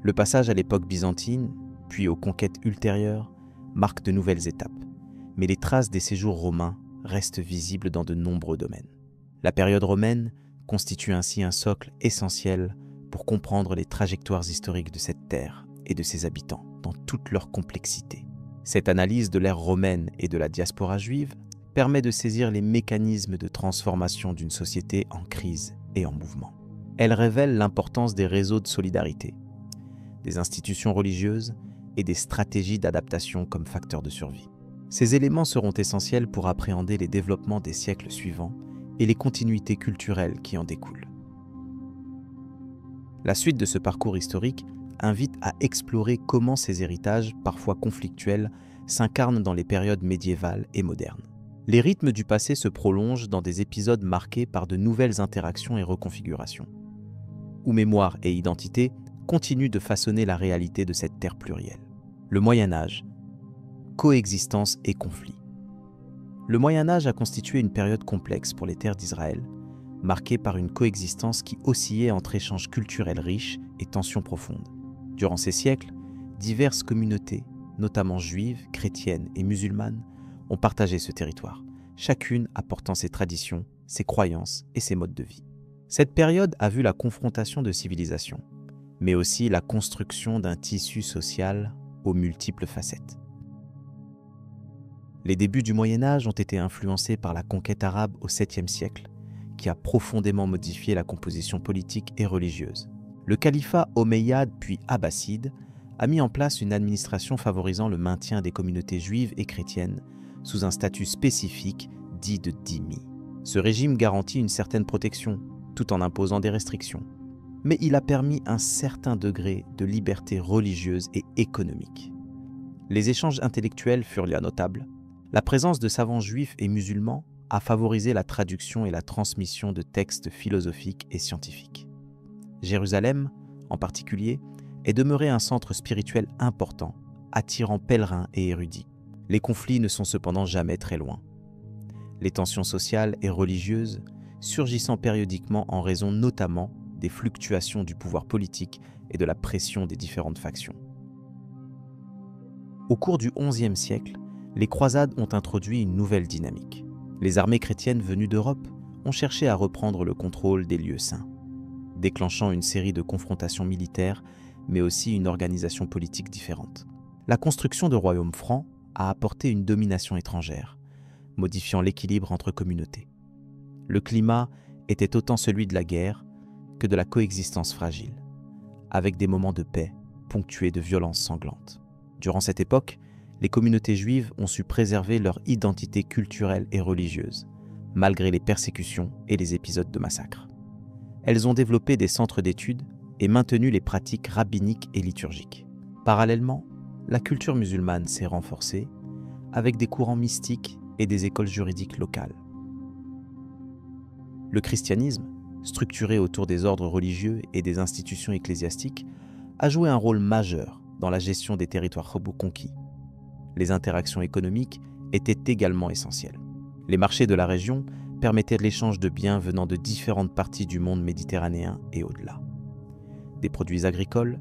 Le passage à l'époque byzantine, puis aux conquêtes ultérieures, marque de nouvelles étapes, mais les traces des séjours romains restent visibles dans de nombreux domaines. La période romaine constitue ainsi un socle essentiel pour comprendre les trajectoires historiques de cette terre et de ses habitants dans toute leur complexité. Cette analyse de l'ère romaine et de la diaspora juive permet de saisir les mécanismes de transformation d'une société en crise et en mouvement. Elle révèle l'importance des réseaux de solidarité, des institutions religieuses et des stratégies d'adaptation comme facteurs de survie. Ces éléments seront essentiels pour appréhender les développements des siècles suivants et les continuités culturelles qui en découlent. La suite de ce parcours historique invite à explorer comment ces héritages, parfois conflictuels, s'incarnent dans les périodes médiévales et modernes. Les rythmes du passé se prolongent dans des épisodes marqués par de nouvelles interactions et reconfigurations, où mémoire et identité continuent de façonner la réalité de cette terre plurielle. Le Moyen-Âge, coexistence et conflit. Le Moyen-Âge a constitué une période complexe pour les terres d'Israël, marquée par une coexistence qui oscillait entre échanges culturels riches et tensions profondes. Durant ces siècles, diverses communautés, notamment juives, chrétiennes et musulmanes, ont partagé ce territoire, chacune apportant ses traditions, ses croyances et ses modes de vie. Cette période a vu la confrontation de civilisations, mais aussi la construction d'un tissu social aux multiples facettes. Les débuts du Moyen-Âge ont été influencés par la conquête arabe au 7e siècle, qui a profondément modifié la composition politique et religieuse. Le califat omeyyade puis abbasside a mis en place une administration favorisant le maintien des communautés juives et chrétiennes sous un statut spécifique dit de dhimmi. Ce régime garantit une certaine protection, tout en imposant des restrictions. Mais il a permis un certain degré de liberté religieuse et économique. Les échanges intellectuels furent là notables. La présence de savants juifs et musulmans a favorisé la traduction et la transmission de textes philosophiques et scientifiques. Jérusalem, en particulier, est demeurée un centre spirituel important, attirant pèlerins et érudits. Les conflits ne sont cependant jamais très loin. Les tensions sociales et religieuses surgissant périodiquement en raison notamment des fluctuations du pouvoir politique et de la pression des différentes factions. Au cours du XIe siècle, les croisades ont introduit une nouvelle dynamique. Les armées chrétiennes venues d'Europe ont cherché à reprendre le contrôle des lieux saints, déclenchant une série de confrontations militaires, mais aussi une organisation politique différente. La construction de royaumes francs a apporté une domination étrangère, modifiant l'équilibre entre communautés. Le climat était autant celui de la guerre que de la coexistence fragile, avec des moments de paix ponctués de violences sanglantes. Durant cette époque, les communautés juives ont su préserver leur identité culturelle et religieuse, malgré les persécutions et les épisodes de massacres. Elles ont développé des centres d'études et maintenu les pratiques rabbiniques et liturgiques. Parallèlement, la culture musulmane s'est renforcée avec des courants mystiques et des écoles juridiques locales. Le christianisme, structuré autour des ordres religieux et des institutions ecclésiastiques, a joué un rôle majeur dans la gestion des territoires conquis. Les interactions économiques étaient également essentielles. Les marchés de la région permettaient l'échange de biens venant de différentes parties du monde méditerranéen et au-delà. Des produits agricoles,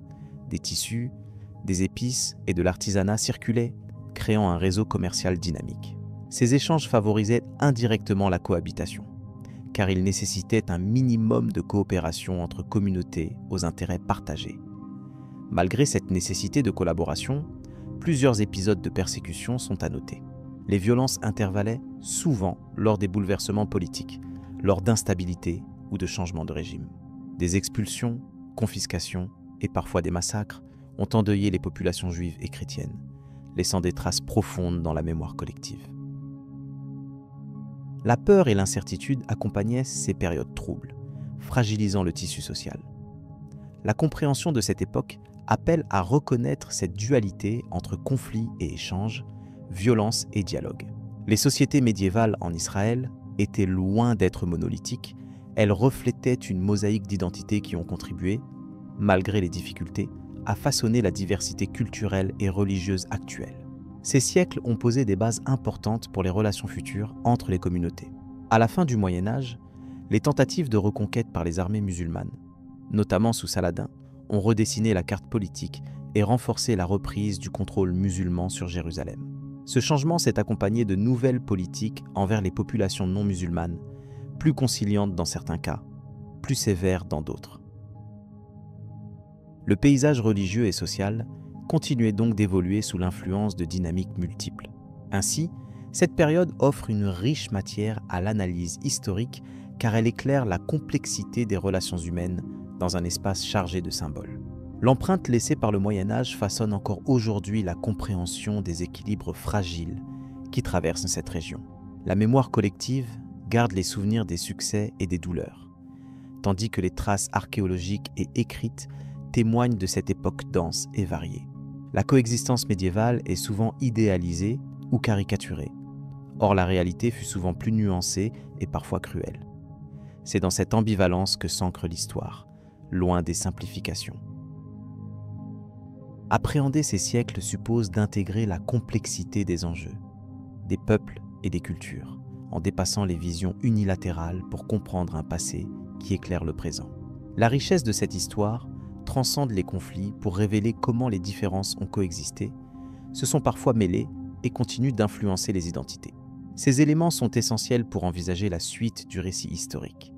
des tissus, des épices et de l'artisanat circulaient, créant un réseau commercial dynamique. Ces échanges favorisaient indirectement la cohabitation, car ils nécessitaient un minimum de coopération entre communautés aux intérêts partagés. Malgré cette nécessité de collaboration, plusieurs épisodes de persécution sont à noter. Les violences intervallaient souvent lors des bouleversements politiques, lors d'instabilité ou de changements de régime. Des expulsions, confiscations et parfois des massacres ont endeuillé les populations juives et chrétiennes, laissant des traces profondes dans la mémoire collective. La peur et l'incertitude accompagnaient ces périodes troubles, fragilisant le tissu social. La compréhension de cette époque appelle à reconnaître cette dualité entre conflit et échange, violence et dialogue. Les sociétés médiévales en Israël étaient loin d'être monolithiques, elles reflétaient une mosaïque d'identités qui ont contribué, malgré les difficultés, à façonner la diversité culturelle et religieuse actuelle. Ces siècles ont posé des bases importantes pour les relations futures entre les communautés. À la fin du Moyen-Âge, les tentatives de reconquête par les armées musulmanes, notamment sous Saladin, ont redessiné la carte politique et renforcé la reprise du contrôle musulman sur Jérusalem. Ce changement s'est accompagné de nouvelles politiques envers les populations non musulmanes, plus conciliantes dans certains cas, plus sévères dans d'autres. Le paysage religieux et social continuait donc d'évoluer sous l'influence de dynamiques multiples. Ainsi, cette période offre une riche matière à l'analyse historique car elle éclaire la complexité des relations humaines dans un espace chargé de symboles. L'empreinte laissée par le Moyen Âge façonne encore aujourd'hui la compréhension des équilibres fragiles qui traversent cette région. La mémoire collective garde les souvenirs des succès et des douleurs, tandis que les traces archéologiques et écrites témoignent de cette époque dense et variée. La coexistence médiévale est souvent idéalisée ou caricaturée. Or, la réalité fut souvent plus nuancée et parfois cruelle. C'est dans cette ambivalence que s'ancre l'histoire, loin des simplifications. Appréhender ces siècles suppose d'intégrer la complexité des enjeux, des peuples et des cultures, en dépassant les visions unilatérales pour comprendre un passé qui éclaire le présent. La richesse de cette histoire transcende les conflits pour révéler comment les différences ont coexisté, se sont parfois mêlées et continuent d'influencer les identités. Ces éléments sont essentiels pour envisager la suite du récit historique,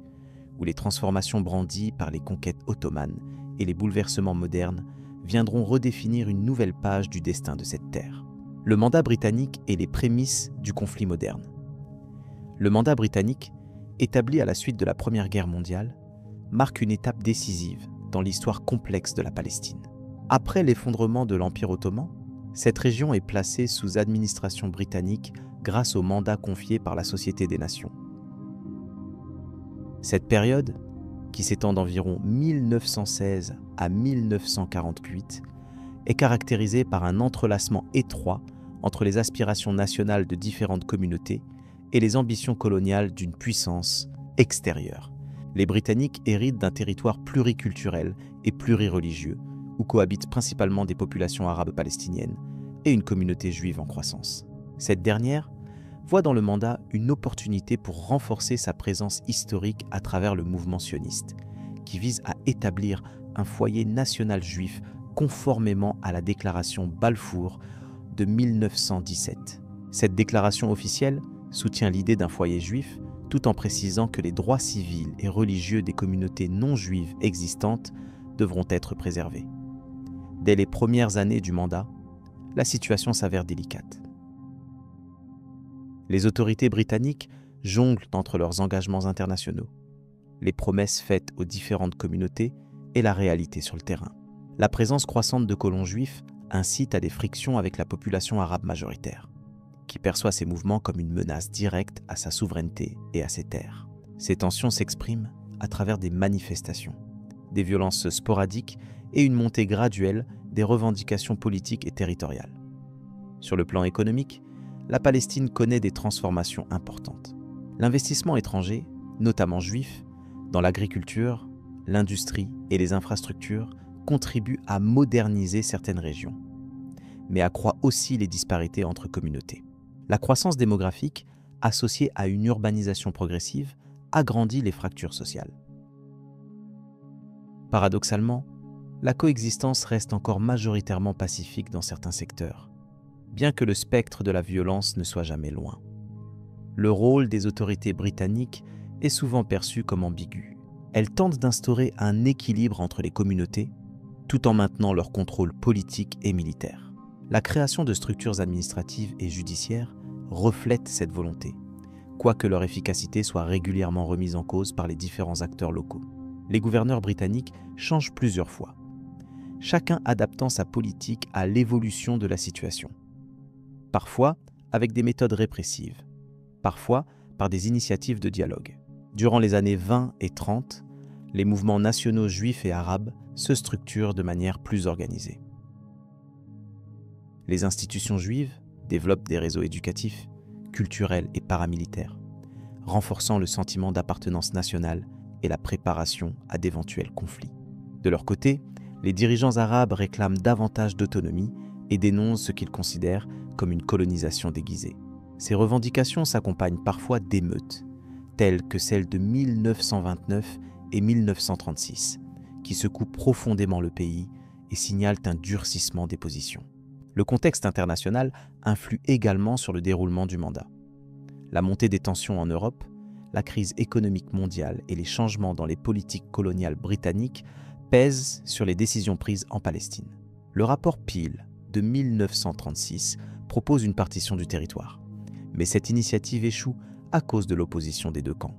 où les transformations brandies par les conquêtes ottomanes et les bouleversements modernes viendront redéfinir une nouvelle page du destin de cette terre. Le mandat britannique et les prémices du conflit moderne. Le mandat britannique, établi à la suite de la Première Guerre mondiale, marque une étape décisive dans l'histoire complexe de la Palestine. Après l'effondrement de l'Empire ottoman, cette région est placée sous administration britannique grâce au mandat confié par la Société des Nations. Cette période, qui s'étend d'environ 1916 à 1948, est caractérisée par un entrelacement étroit entre les aspirations nationales de différentes communautés et les ambitions coloniales d'une puissance extérieure. Les Britanniques héritent d'un territoire pluriculturel et plurireligieux, où cohabitent principalement des populations arabes palestiniennes et une communauté juive en croissance. Cette dernière voit dans le mandat une opportunité pour renforcer sa présence historique à travers le mouvement sioniste, qui vise à établir un foyer national juif conformément à la déclaration Balfour de 1917. Cette déclaration officielle soutient l'idée d'un foyer juif tout en précisant que les droits civils et religieux des communautés non juives existantes devront être préservés. Dès les premières années du mandat, la situation s'avère délicate. Les autorités britanniques jonglent entre leurs engagements internationaux, les promesses faites aux différentes communautés et la réalité sur le terrain. La présence croissante de colons juifs incite à des frictions avec la population arabe majoritaire, qui perçoit ces mouvements comme une menace directe à sa souveraineté et à ses terres. Ces tensions s'expriment à travers des manifestations, des violences sporadiques et une montée graduelle des revendications politiques et territoriales. Sur le plan économique, la Palestine connaît des transformations importantes. L'investissement étranger, notamment juif, dans l'agriculture, l'industrie et les infrastructures contribue à moderniser certaines régions, mais accroît aussi les disparités entre communautés. La croissance démographique, associée à une urbanisation progressive, agrandit les fractures sociales. Paradoxalement, la coexistence reste encore majoritairement pacifique dans certains secteurs, bien que le spectre de la violence ne soit jamais loin. Le rôle des autorités britanniques est souvent perçu comme ambigu. Elles tentent d'instaurer un équilibre entre les communautés, tout en maintenant leur contrôle politique et militaire. La création de structures administratives et judiciaires reflète cette volonté, quoique leur efficacité soit régulièrement remise en cause par les différents acteurs locaux. Les gouverneurs britanniques changent plusieurs fois, chacun adaptant sa politique à l'évolution de la situation. Parfois avec des méthodes répressives, parfois par des initiatives de dialogue. Durant les années 20 et 30, les mouvements nationaux juifs et arabes se structurent de manière plus organisée. Les institutions juives développent des réseaux éducatifs, culturels et paramilitaires, renforçant le sentiment d'appartenance nationale et la préparation à d'éventuels conflits. De leur côté, les dirigeants arabes réclament davantage d'autonomie et dénoncent ce qu'ils considèrent comme une colonisation déguisée. Ces revendications s'accompagnent parfois d'émeutes, telles que celles de 1929 et 1936, qui secouent profondément le pays et signalent un durcissement des positions. Le contexte international influe également sur le déroulement du mandat. La montée des tensions en Europe, la crise économique mondiale et les changements dans les politiques coloniales britanniques pèsent sur les décisions prises en Palestine. Le rapport Peel de 1936 propose une partition du territoire, mais cette initiative échoue à cause de l'opposition des deux camps.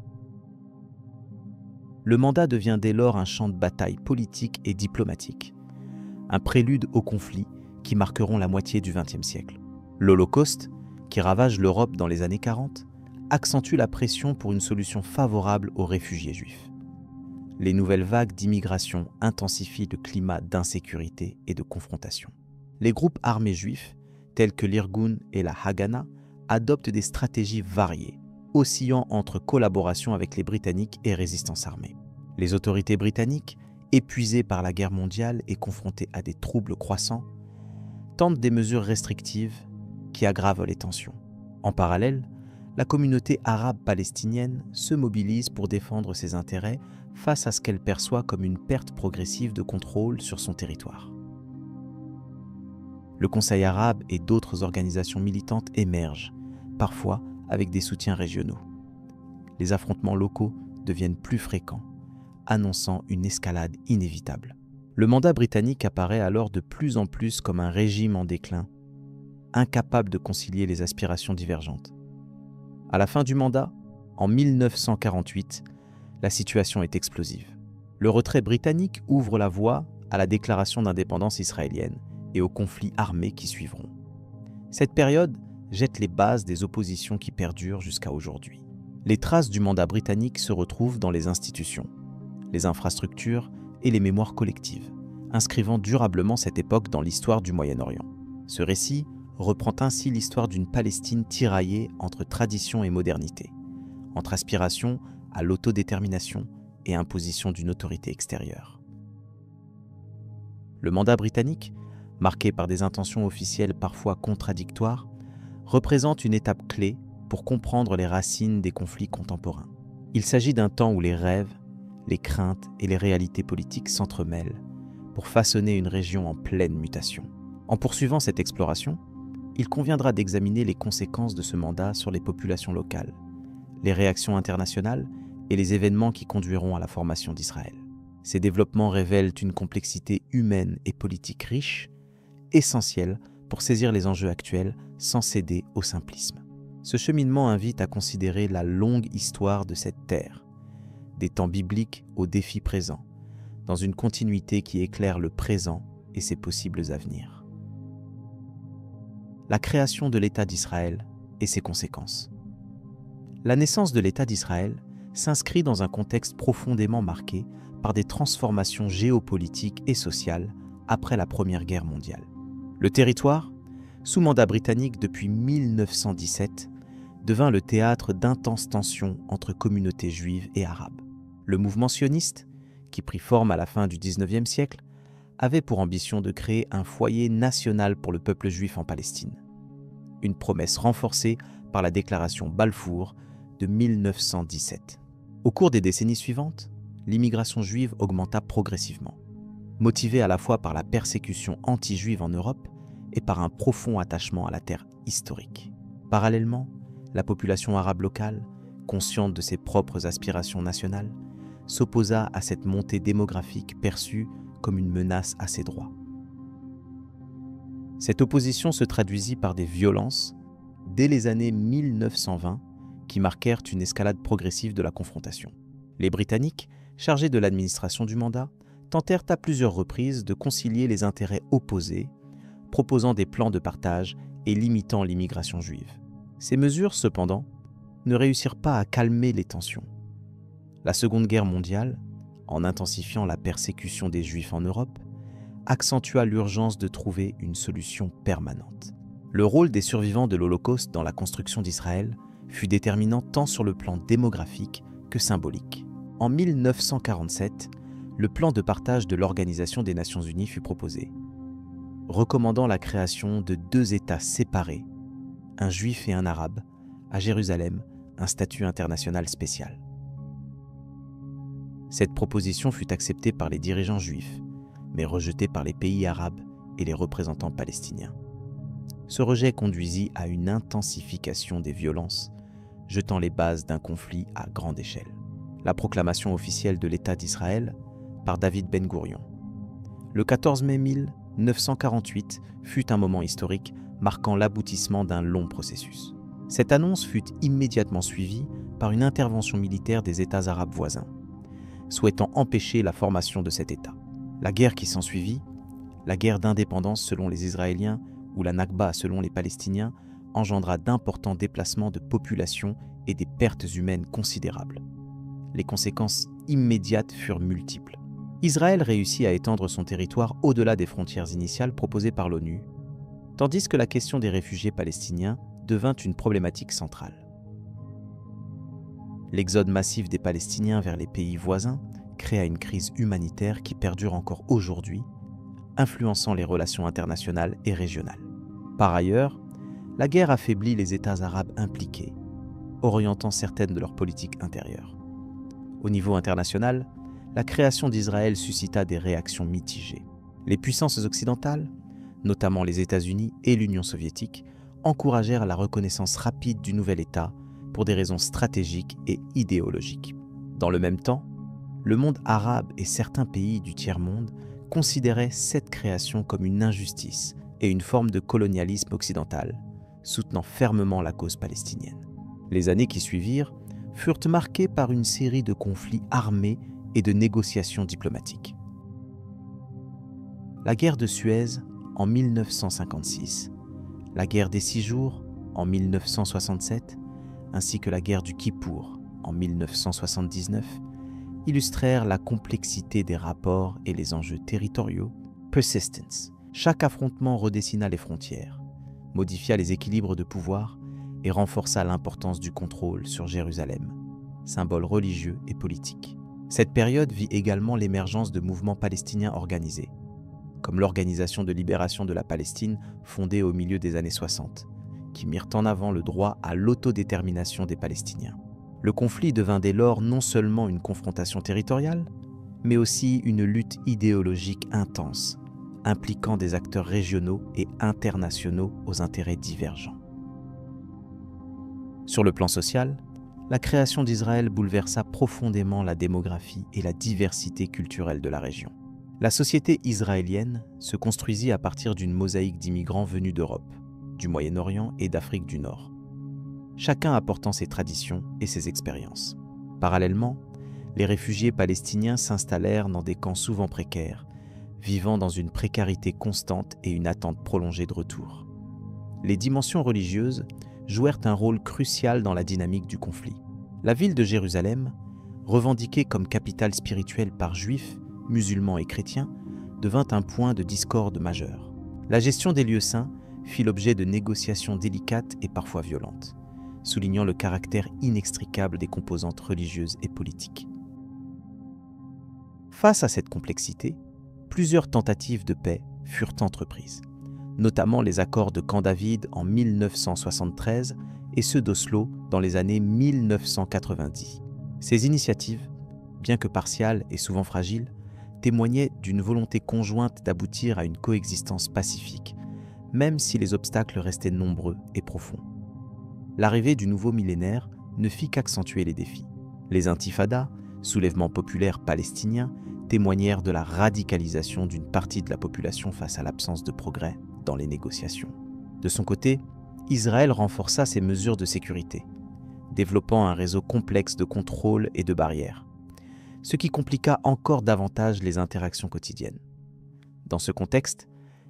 Le mandat devient dès lors un champ de bataille politique et diplomatique, un prélude aux conflits qui marqueront la moitié du XXe siècle. L'Holocauste, qui ravage l'Europe dans les années 40, accentue la pression pour une solution favorable aux réfugiés juifs. Les nouvelles vagues d'immigration intensifient le climat d'insécurité et de confrontation. Les groupes armés juifs, tels que l'Irgun et la Haganah, adoptent des stratégies variées, oscillant entre collaboration avec les Britanniques et résistance armée. Les autorités britanniques, épuisées par la guerre mondiale et confrontées à des troubles croissants, tentent des mesures restrictives qui aggravent les tensions. En parallèle, la communauté arabe palestinienne se mobilise pour défendre ses intérêts face à ce qu'elle perçoit comme une perte progressive de contrôle sur son territoire. Le Conseil arabe et d'autres organisations militantes émergent, parfois avec des soutiens régionaux. Les affrontements locaux deviennent plus fréquents, annonçant une escalade inévitable. Le mandat britannique apparaît alors de plus en plus comme un régime en déclin, incapable de concilier les aspirations divergentes. À la fin du mandat, en 1948, la situation est explosive. Le retrait britannique ouvre la voie à la déclaration d'indépendance israélienne et aux conflits armés qui suivront. Cette période jette les bases des oppositions qui perdurent jusqu'à aujourd'hui. Les traces du mandat britannique se retrouvent dans les institutions, les infrastructures et les mémoires collectives, inscrivant durablement cette époque dans l'histoire du Moyen-Orient. Ce récit reprend ainsi l'histoire d'une Palestine tiraillée entre tradition et modernité, entre aspiration à l'autodétermination et imposition d'une autorité extérieure. Le mandat britannique, marqué par des intentions officielles parfois contradictoires, représente une étape clé pour comprendre les racines des conflits contemporains. Il s'agit d'un temps où les rêves, les craintes et les réalités politiques s'entremêlent pour façonner une région en pleine mutation. En poursuivant cette exploration, il conviendra d'examiner les conséquences de ce mandat sur les populations locales, les réactions internationales et les événements qui conduiront à la formation d'Israël. Ces développements révèlent une complexité humaine et politique riche, essentielle pour saisir les enjeux actuels sans céder au simplisme. Ce cheminement invite à considérer la longue histoire de cette terre, des temps bibliques aux défis présents, dans une continuité qui éclaire le présent et ses possibles avenirs. La création de l'État d'Israël et ses conséquences. La naissance de l'État d'Israël s'inscrit dans un contexte profondément marqué par des transformations géopolitiques et sociales après la Première Guerre mondiale. Le territoire, sous mandat britannique depuis 1917, devint le théâtre d'intenses tensions entre communautés juives et arabes. Le mouvement sioniste, qui prit forme à la fin du XIXe siècle, avait pour ambition de créer un foyer national pour le peuple juif en Palestine. Une promesse renforcée par la déclaration Balfour de 1917. Au cours des décennies suivantes, l'immigration juive augmenta progressivement, motivée à la fois par la persécution anti-juive en Europe et par un profond attachement à la terre historique. Parallèlement, la population arabe locale, consciente de ses propres aspirations nationales, s'opposa à cette montée démographique perçue comme une menace à ses droits. Cette opposition se traduisit par des violences dès les années 1920 qui marquèrent une escalade progressive de la confrontation. Les Britanniques, chargés de l'administration du mandat, tentèrent à plusieurs reprises de concilier les intérêts opposés, proposant des plans de partage et limitant l'immigration juive. Ces mesures, cependant, ne réussirent pas à calmer les tensions. La Seconde Guerre mondiale, en intensifiant la persécution des Juifs en Europe, accentua l'urgence de trouver une solution permanente. Le rôle des survivants de l'Holocauste dans la construction d'Israël fut déterminant tant sur le plan démographique que symbolique. En 1947, le plan de partage de l'Organisation des Nations Unies fut proposé, recommandant la création de 2 États séparés, un Juif et un Arabe, à Jérusalem, un statut international spécial. Cette proposition fut acceptée par les dirigeants juifs, mais rejetée par les pays arabes et les représentants palestiniens. Ce rejet conduisit à une intensification des violences, jetant les bases d'un conflit à grande échelle. La proclamation officielle de l'État d'Israël par David Ben Gourion. Le 14 mai 1948 fut un moment historique marquant l'aboutissement d'un long processus. Cette annonce fut immédiatement suivie par une intervention militaire des États arabes voisins. souhaitant empêcher la formation de cet État. La guerre qui s'ensuivit, la guerre d'indépendance selon les Israéliens ou la Nakba selon les Palestiniens, engendra d'importants déplacements de population et des pertes humaines considérables. Les conséquences immédiates furent multiples. Israël réussit à étendre son territoire au-delà des frontières initiales proposées par l'ONU, tandis que la question des réfugiés palestiniens devint une problématique centrale. L'exode massif des Palestiniens vers les pays voisins créa une crise humanitaire qui perdure encore aujourd'hui, influençant les relations internationales et régionales. Par ailleurs, la guerre affaiblit les États arabes impliqués, orientant certaines de leurs politiques intérieures. Au niveau international, la création d'Israël suscita des réactions mitigées. Les puissances occidentales, notamment les États-Unis et l'Union soviétique, encouragèrent la reconnaissance rapide du nouvel État pour des raisons stratégiques et idéologiques. Dans le même temps, le monde arabe et certains pays du tiers-monde considéraient cette création comme une injustice et une forme de colonialisme occidental, soutenant fermement la cause palestinienne. Les années qui suivirent furent marquées par une série de conflits armés et de négociations diplomatiques. La guerre de Suez en 1956, la guerre des 6 jours en 1967, ainsi que la guerre du Kippour en 1979, illustrèrent la complexité des rapports et les enjeux territoriaux. Persistence. Chaque affrontement redessina les frontières, modifia les équilibres de pouvoir et renforça l'importance du contrôle sur Jérusalem, symbole religieux et politique. Cette période vit également l'émergence de mouvements palestiniens organisés, comme l'Organisation de libération de la Palestine fondée au milieu des années 60, qui mirent en avant le droit à l'autodétermination des Palestiniens. Le conflit devint dès lors non seulement une confrontation territoriale, mais aussi une lutte idéologique intense, impliquant des acteurs régionaux et internationaux aux intérêts divergents. Sur le plan social, la création d'Israël bouleversa profondément la démographie et la diversité culturelle de la région. La société israélienne se construisit à partir d'une mosaïque d'immigrants venus d'Europe, du Moyen-Orient et d'Afrique du Nord, chacun apportant ses traditions et ses expériences. Parallèlement, les réfugiés palestiniens s'installèrent dans des camps souvent précaires, vivant dans une précarité constante et une attente prolongée de retour. Les dimensions religieuses jouèrent un rôle crucial dans la dynamique du conflit. La ville de Jérusalem, revendiquée comme capitale spirituelle par juifs, musulmans et chrétiens, devint un point de discorde majeur. La gestion des lieux saints fit l'objet de négociations délicates et parfois violentes, soulignant le caractère inextricable des composantes religieuses et politiques. Face à cette complexité, plusieurs tentatives de paix furent entreprises, notamment les accords de Camp David en 1973 et ceux d'Oslo dans les années 1990. Ces initiatives, bien que partiales et souvent fragiles, témoignaient d'une volonté conjointe d'aboutir à une coexistence pacifique, même si les obstacles restaient nombreux et profonds. L'arrivée du nouveau millénaire ne fit qu'accentuer les défis. Les intifadas, soulèvements populaires palestiniens, témoignèrent de la radicalisation d'une partie de la population face à l'absence de progrès dans les négociations. De son côté, Israël renforça ses mesures de sécurité, développant un réseau complexe de contrôles et de barrières, ce qui compliqua encore davantage les interactions quotidiennes. Dans ce contexte,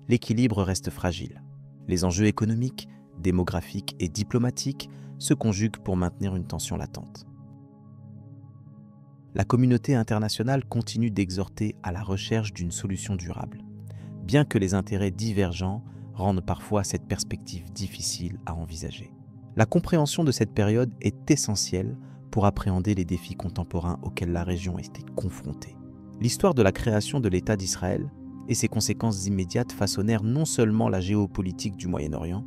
l'équilibre reste fragile. Les enjeux économiques, démographiques et diplomatiques se conjuguent pour maintenir une tension latente. La communauté internationale continue d'exhorter à la recherche d'une solution durable, bien que les intérêts divergents rendent parfois cette perspective difficile à envisager. La compréhension de cette période est essentielle pour appréhender les défis contemporains auxquels la région était confrontée. L'histoire de la création de l'État d'Israël et ses conséquences immédiates façonnèrent non seulement la géopolitique du Moyen-Orient,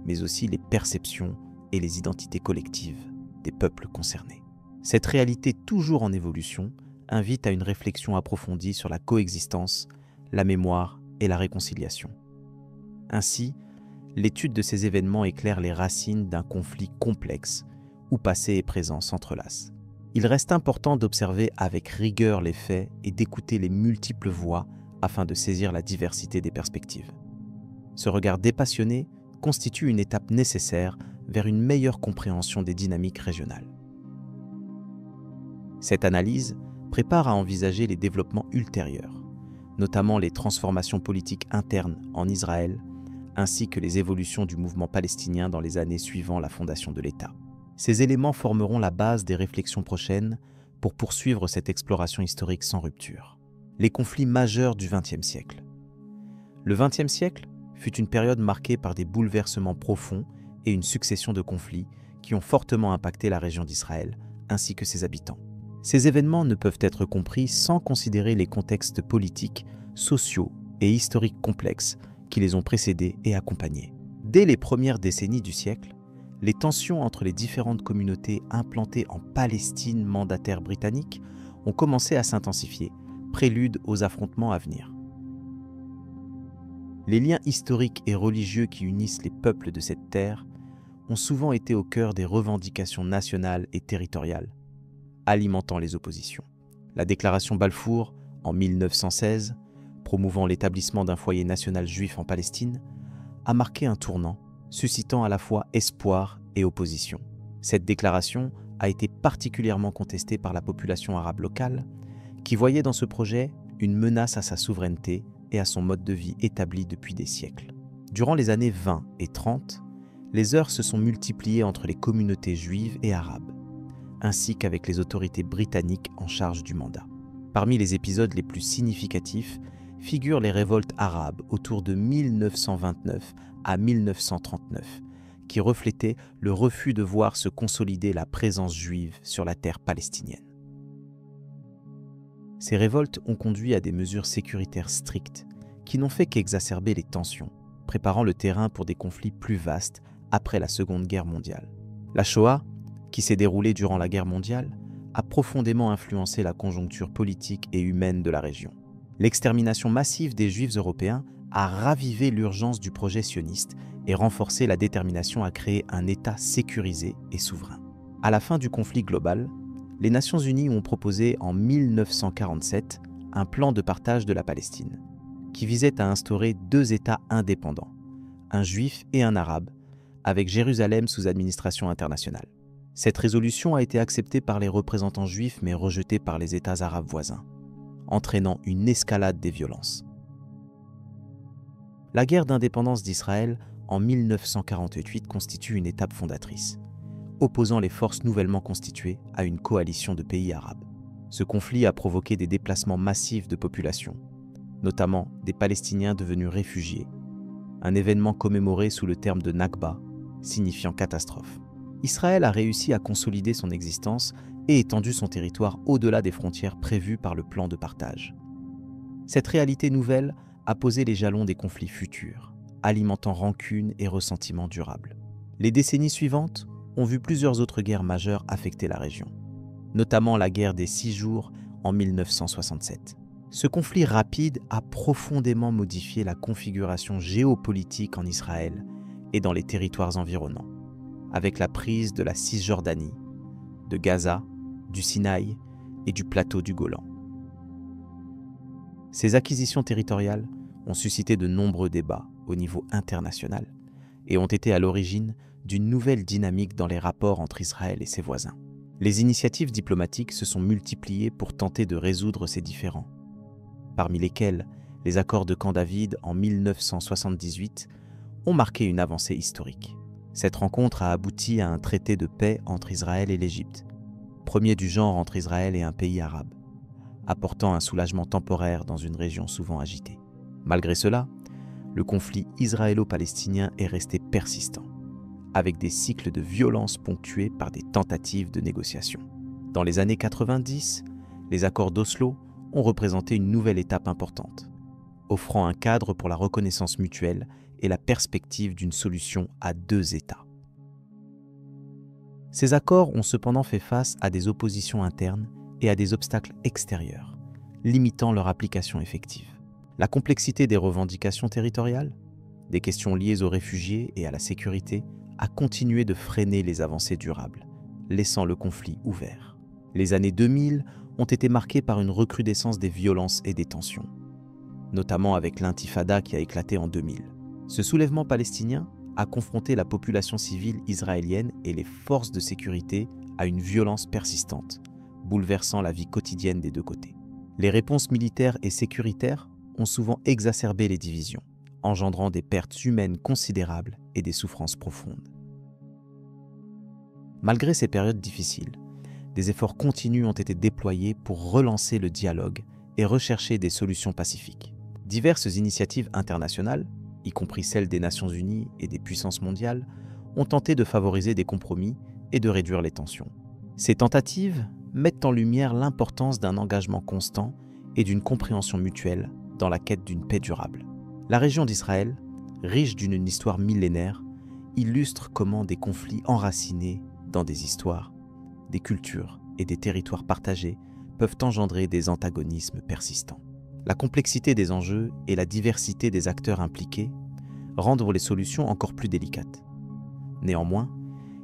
mais aussi les perceptions et les identités collectives des peuples concernés. Cette réalité toujours en évolution invite à une réflexion approfondie sur la coexistence, la mémoire et la réconciliation. Ainsi, l'étude de ces événements éclaire les racines d'un conflit complexe où passé et présent s'entrelacent. Il reste important d'observer avec rigueur les faits et d'écouter les multiples voix afin de saisir la diversité des perspectives. Ce regard dépassionné constitue une étape nécessaire vers une meilleure compréhension des dynamiques régionales. Cette analyse prépare à envisager les développements ultérieurs, notamment les transformations politiques internes en Israël, ainsi que les évolutions du mouvement palestinien dans les années suivant la fondation de l'État. Ces éléments formeront la base des réflexions prochaines pour poursuivre cette exploration historique sans rupture. Les conflits majeurs du XXe siècle. Le XXe siècle fut une période marquée par des bouleversements profonds et une succession de conflits qui ont fortement impacté la région d'Israël ainsi que ses habitants. Ces événements ne peuvent être compris sans considérer les contextes politiques, sociaux et historiques complexes qui les ont précédés et accompagnés. Dès les premières décennies du siècle, les tensions entre les différentes communautés implantées en Palestine mandataire britannique ont commencé à s'intensifier, prélude aux affrontements à venir. Les liens historiques et religieux qui unissent les peuples de cette terre ont souvent été au cœur des revendications nationales et territoriales, alimentant les oppositions. La déclaration Balfour, en 1916, promouvant l'établissement d'un foyer national juif en Palestine, a marqué un tournant, suscitant à la fois espoir et opposition. Cette déclaration a été particulièrement contestée par la population arabe locale, qui voyait dans ce projet une menace à sa souveraineté et à son mode de vie établi depuis des siècles. Durant les années 20 et 30, les heurts se sont multipliés entre les communautés juives et arabes, ainsi qu'avec les autorités britanniques en charge du mandat. Parmi les épisodes les plus significatifs figurent les révoltes arabes autour de 1929 à 1939, qui reflétaient le refus de voir se consolider la présence juive sur la terre palestinienne. Ces révoltes ont conduit à des mesures sécuritaires strictes qui n'ont fait qu'exacerber les tensions, préparant le terrain pour des conflits plus vastes après la Seconde Guerre mondiale. La Shoah, qui s'est déroulée durant la guerre mondiale, a profondément influencé la conjoncture politique et humaine de la région. L'extermination massive des Juifs européens a ravivé l'urgence du projet sioniste et renforcé la détermination à créer un État sécurisé et souverain. À la fin du conflit global, les Nations Unies ont proposé en 1947 un plan de partage de la Palestine, qui visait à instaurer 2 États indépendants, un juif et un arabe, avec Jérusalem sous administration internationale. Cette résolution a été acceptée par les représentants juifs mais rejetée par les États arabes voisins, entraînant une escalade des violences. La guerre d'indépendance d'Israël en 1948 constitue une étape fondatrice, opposant les forces nouvellement constituées à une coalition de pays arabes. Ce conflit a provoqué des déplacements massifs de population, notamment des Palestiniens devenus réfugiés, un événement commémoré sous le terme de Nakba, signifiant catastrophe. Israël a réussi à consolider son existence et étendu son territoire au-delà des frontières prévues par le plan de partage. Cette réalité nouvelle a posé les jalons des conflits futurs, alimentant rancune et ressentiment durables. Les décennies suivantes ont vu plusieurs autres guerres majeures affecter la région, notamment la guerre des 6 jours en 1967. Ce conflit rapide a profondément modifié la configuration géopolitique en Israël et dans les territoires environnants, avec la prise de la Cisjordanie, de Gaza, du Sinaï et du plateau du Golan. Ces acquisitions territoriales ont suscité de nombreux débats au niveau international et ont été à l'origine d'une nouvelle dynamique dans les rapports entre Israël et ses voisins. Les initiatives diplomatiques se sont multipliées pour tenter de résoudre ces différends, parmi lesquels les accords de Camp David en 1978 ont marqué une avancée historique. Cette rencontre a abouti à un traité de paix entre Israël et l'Égypte, premier du genre entre Israël et un pays arabe, apportant un soulagement temporaire dans une région souvent agitée. Malgré cela, le conflit israélo-palestinien est resté persistant, avec des cycles de violence ponctués par des tentatives de négociation. Dans les années 90, les accords d'Oslo ont représenté une nouvelle étape importante, offrant un cadre pour la reconnaissance mutuelle et la perspective d'une solution à 2 États. Ces accords ont cependant fait face à des oppositions internes et à des obstacles extérieurs, limitant leur application effective. La complexité des revendications territoriales, des questions liées aux réfugiés et à la sécurité, a continué de freiner les avancées durables, laissant le conflit ouvert. Les années 2000 ont été marquées par une recrudescence des violences et des tensions, notamment avec l'intifada qui a éclaté en 2000. Ce soulèvement palestinien a confronté la population civile israélienne et les forces de sécurité à une violence persistante, bouleversant la vie quotidienne des deux côtés. Les réponses militaires et sécuritaires ont souvent exacerbé les divisions, engendrant des pertes humaines considérables et des souffrances profondes. Malgré ces périodes difficiles, des efforts continus ont été déployés pour relancer le dialogue et rechercher des solutions pacifiques. Diverses initiatives internationales, y compris celles des Nations Unies et des puissances mondiales, ont tenté de favoriser des compromis et de réduire les tensions. Ces tentatives mettent en lumière l'importance d'un engagement constant et d'une compréhension mutuelle dans la quête d'une paix durable. La région d'Israël, riche d'une histoire millénaire, illustre comment des conflits enracinés dans des histoires, des cultures et des territoires partagés peuvent engendrer des antagonismes persistants. La complexité des enjeux et la diversité des acteurs impliqués rendent les solutions encore plus délicates. Néanmoins,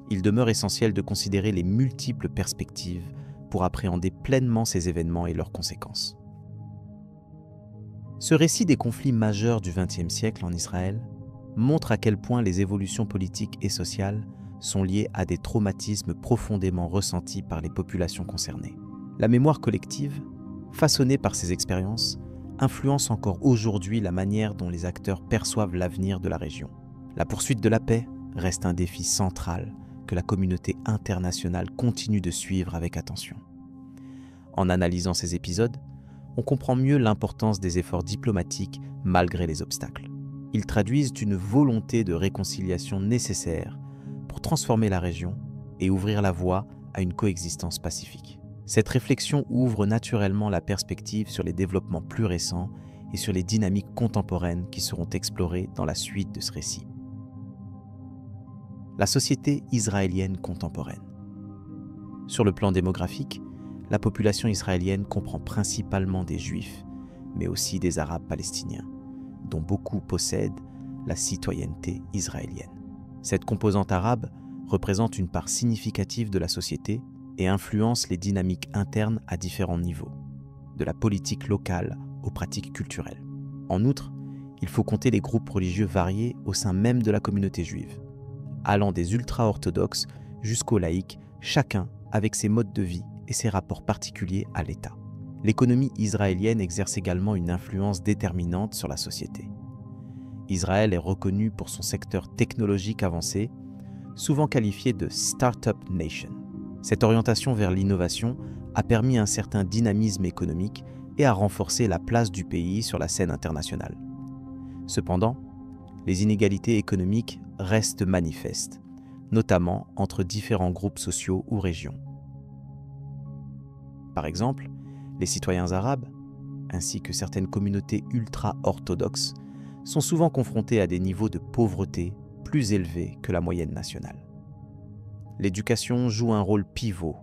il demeure essentiel de considérer les multiples perspectives pour appréhender pleinement ces événements et leurs conséquences. Ce récit des conflits majeurs du XXe siècle en Israël montre à quel point les évolutions politiques et sociales sont liées à des traumatismes profondément ressentis par les populations concernées. La mémoire collective, façonnée par ces expériences, influence encore aujourd'hui la manière dont les acteurs perçoivent l'avenir de la région. La poursuite de la paix reste un défi central que la communauté internationale continue de suivre avec attention. En analysant ces épisodes, on comprend mieux l'importance des efforts diplomatiques malgré les obstacles. Ils traduisent une volonté de réconciliation nécessaire pour transformer la région et ouvrir la voie à une coexistence pacifique. Cette réflexion ouvre naturellement la perspective sur les développements plus récents et sur les dynamiques contemporaines qui seront explorées dans la suite de ce récit. La société israélienne contemporaine. Sur le plan démographique, la population israélienne comprend principalement des Juifs, mais aussi des Arabes palestiniens, dont beaucoup possèdent la citoyenneté israélienne. Cette composante arabe représente une part significative de la société et influence les dynamiques internes à différents niveaux, de la politique locale aux pratiques culturelles. En outre, il faut compter les groupes religieux variés au sein même de la communauté juive, allant des ultra-orthodoxes jusqu'aux laïcs, chacun avec ses modes de vie et ses rapports particuliers à l'État. L'économie israélienne exerce également une influence déterminante sur la société. Israël est reconnu pour son secteur technologique avancé, souvent qualifié de Startup Nation. Cette orientation vers l'innovation a permis un certain dynamisme économique et a renforcé la place du pays sur la scène internationale. Cependant, les inégalités économiques restent manifestes, notamment entre différents groupes sociaux ou régions. Par exemple, les citoyens arabes, ainsi que certaines communautés ultra-orthodoxes, sont souvent confrontés à des niveaux de pauvreté plus élevés que la moyenne nationale. L'éducation joue un rôle pivot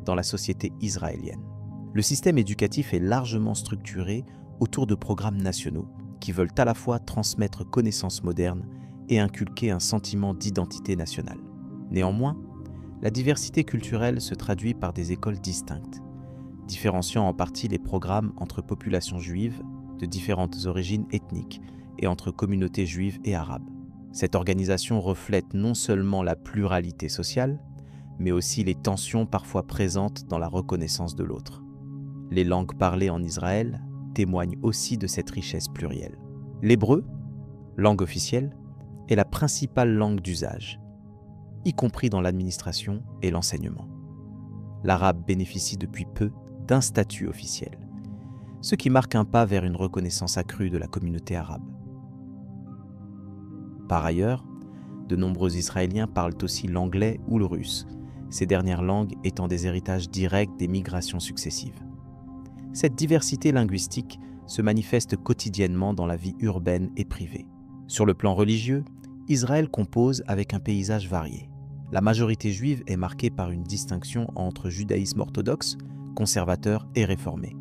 dans la société israélienne. Le système éducatif est largement structuré autour de programmes nationaux qui veulent à la fois transmettre connaissances modernes et inculquer un sentiment d'identité nationale. Néanmoins, la diversité culturelle se traduit par des écoles distinctes, différenciant en partie les programmes entre populations juives de différentes origines ethniques et entre communautés juives et arabes. Cette organisation reflète non seulement la pluralité sociale, mais aussi les tensions parfois présentes dans la reconnaissance de l'autre. Les langues parlées en Israël témoignent aussi de cette richesse plurielle. L'hébreu, langue officielle, est la principale langue d'usage, y compris dans l'administration et l'enseignement. L'arabe bénéficie depuis peu d'un statut officiel, ce qui marque un pas vers une reconnaissance accrue de la communauté arabe. Par ailleurs, de nombreux Israéliens parlent aussi l'anglais ou le russe, ces dernières langues étant des héritages directs des migrations successives. Cette diversité linguistique se manifeste quotidiennement dans la vie urbaine et privée. Sur le plan religieux, Israël compose avec un paysage varié. La majorité juive est marquée par une distinction entre judaïsme orthodoxe, conservateur et réformé,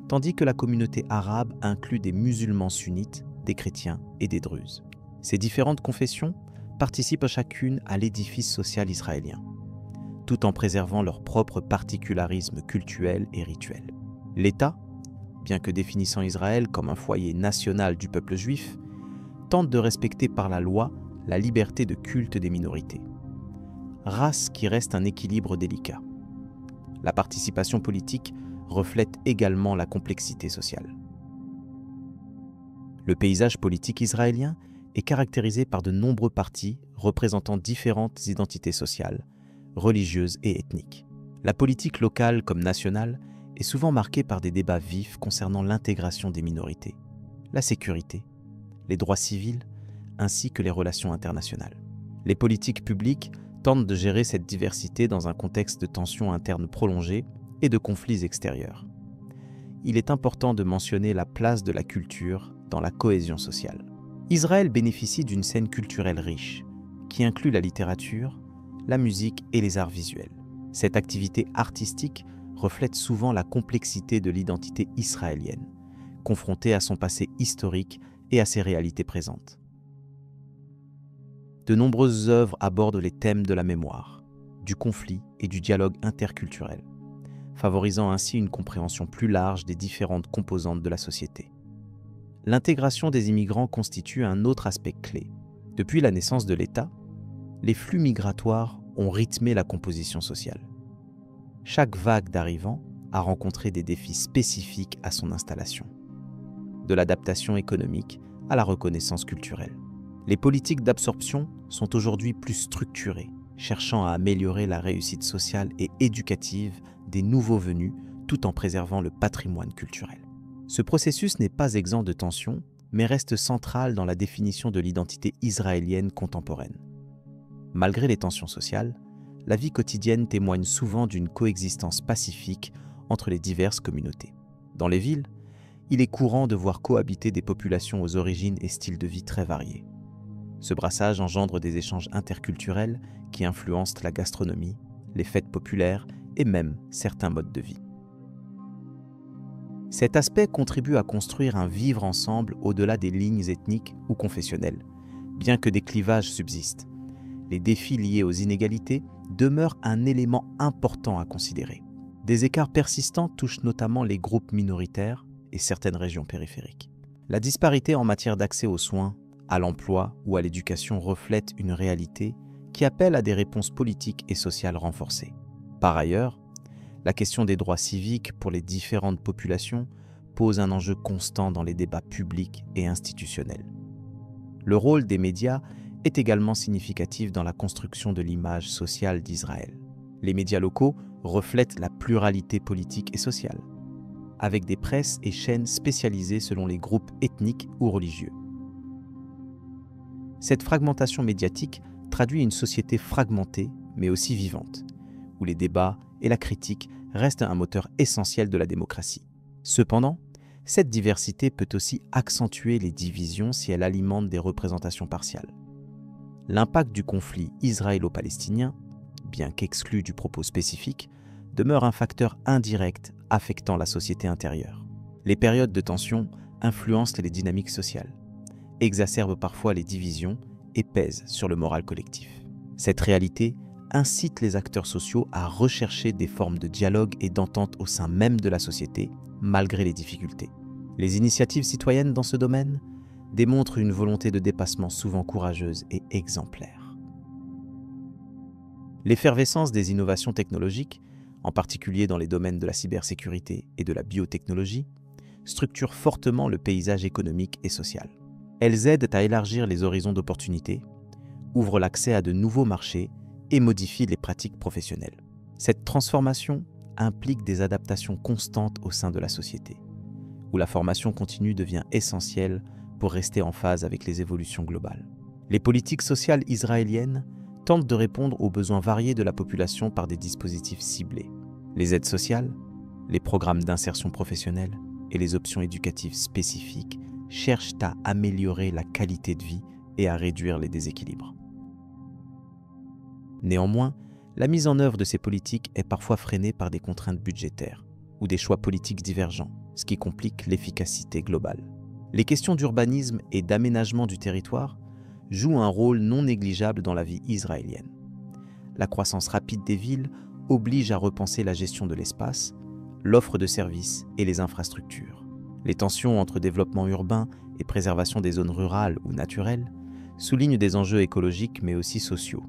tandis que la communauté arabe inclut des musulmans sunnites, des chrétiens et des druzes. Ces différentes confessions participent chacune à l'édifice social israélien, tout en préservant leur propre particularisme cultuel et rituel. L'État, bien que définissant Israël comme un foyer national du peuple juif, tente de respecter par la loi la liberté de culte des minorités, race qui reste un équilibre délicat. La participation politique reflète également la complexité sociale. Le paysage politique israélien est caractérisé par de nombreux partis représentant différentes identités sociales, religieuses et ethniques. La politique locale comme nationale est souvent marquée par des débats vifs concernant l'intégration des minorités, la sécurité, les droits civils, ainsi que les relations internationales. Les politiques publiques tentent de gérer cette diversité dans un contexte de tensions internes prolongées et de conflits extérieurs. Il est important de mentionner la place de la culture dans la cohésion sociale. Israël bénéficie d'une scène culturelle riche, qui inclut la littérature, la musique et les arts visuels. Cette activité artistique reflète souvent la complexité de l'identité israélienne, confrontée à son passé historique et à ses réalités présentes. De nombreuses œuvres abordent les thèmes de la mémoire, du conflit et du dialogue interculturel, favorisant ainsi une compréhension plus large des différentes composantes de la société. L'intégration des immigrants constitue un autre aspect clé. Depuis la naissance de l'État, les flux migratoires ont rythmé la composition sociale. Chaque vague d'arrivants a rencontré des défis spécifiques à son installation, de l'adaptation économique à la reconnaissance culturelle. Les politiques d'absorption sont aujourd'hui plus structurées, cherchant à améliorer la réussite sociale et éducative des nouveaux venus tout en préservant le patrimoine culturel. Ce processus n'est pas exempt de tensions, mais reste central dans la définition de l'identité israélienne contemporaine. Malgré les tensions sociales, la vie quotidienne témoigne souvent d'une coexistence pacifique entre les diverses communautés. Dans les villes, il est courant de voir cohabiter des populations aux origines et styles de vie très variés. Ce brassage engendre des échanges interculturels qui influencent la gastronomie, les fêtes populaires et même certains modes de vie. Cet aspect contribue à construire un vivre ensemble au-delà des lignes ethniques ou confessionnelles, bien que des clivages subsistent. Les défis liés aux inégalités demeurent un élément important à considérer. Des écarts persistants touchent notamment les groupes minoritaires et certaines régions périphériques. La disparité en matière d'accès aux soins, à l'emploi ou à l'éducation reflète une réalité qui appelle à des réponses politiques et sociales renforcées. Par ailleurs, la question des droits civiques pour les différentes populations pose un enjeu constant dans les débats publics et institutionnels. Le rôle des médias est également significatif dans la construction de l'image sociale d'Israël. Les médias locaux reflètent la pluralité politique et sociale, avec des presses et chaînes spécialisées selon les groupes ethniques ou religieux. Cette fragmentation médiatique traduit une société fragmentée, mais aussi vivante, où les débats et la critique restent un moteur essentiel de la démocratie. Cependant, cette diversité peut aussi accentuer les divisions si elle alimente des représentations partiales. L'impact du conflit israélo-palestinien, bien qu'exclu du propos spécifique, demeure un facteur indirect affectant la société intérieure. Les périodes de tension influencent les dynamiques sociales, exacerbent parfois les divisions et pèsent sur le moral collectif. Cette réalité incite les acteurs sociaux à rechercher des formes de dialogue et d'entente au sein même de la société, malgré les difficultés. Les initiatives citoyennes dans ce domaine démontrent une volonté de dépassement souvent courageuse et exemplaire. L'effervescence des innovations technologiques, en particulier dans les domaines de la cybersécurité et de la biotechnologie, structure fortement le paysage économique et social. Elles aident à élargir les horizons d'opportunités, ouvrent l'accès à de nouveaux marchés et modifient les pratiques professionnelles. Cette transformation implique des adaptations constantes au sein de la société, où la formation continue devient essentielle pour rester en phase avec les évolutions globales. Les politiques sociales israéliennes tentent de répondre aux besoins variés de la population par des dispositifs ciblés. Les aides sociales, les programmes d'insertion professionnelle et les options éducatives spécifiques cherchent à améliorer la qualité de vie et à réduire les déséquilibres. Néanmoins, la mise en œuvre de ces politiques est parfois freinée par des contraintes budgétaires ou des choix politiques divergents, ce qui complique l'efficacité globale. Les questions d'urbanisme et d'aménagement du territoire jouent un rôle non négligeable dans la vie israélienne. La croissance rapide des villes oblige à repenser la gestion de l'espace, l'offre de services et les infrastructures. Les tensions entre développement urbain et préservation des zones rurales ou naturelles soulignent des enjeux écologiques mais aussi sociaux,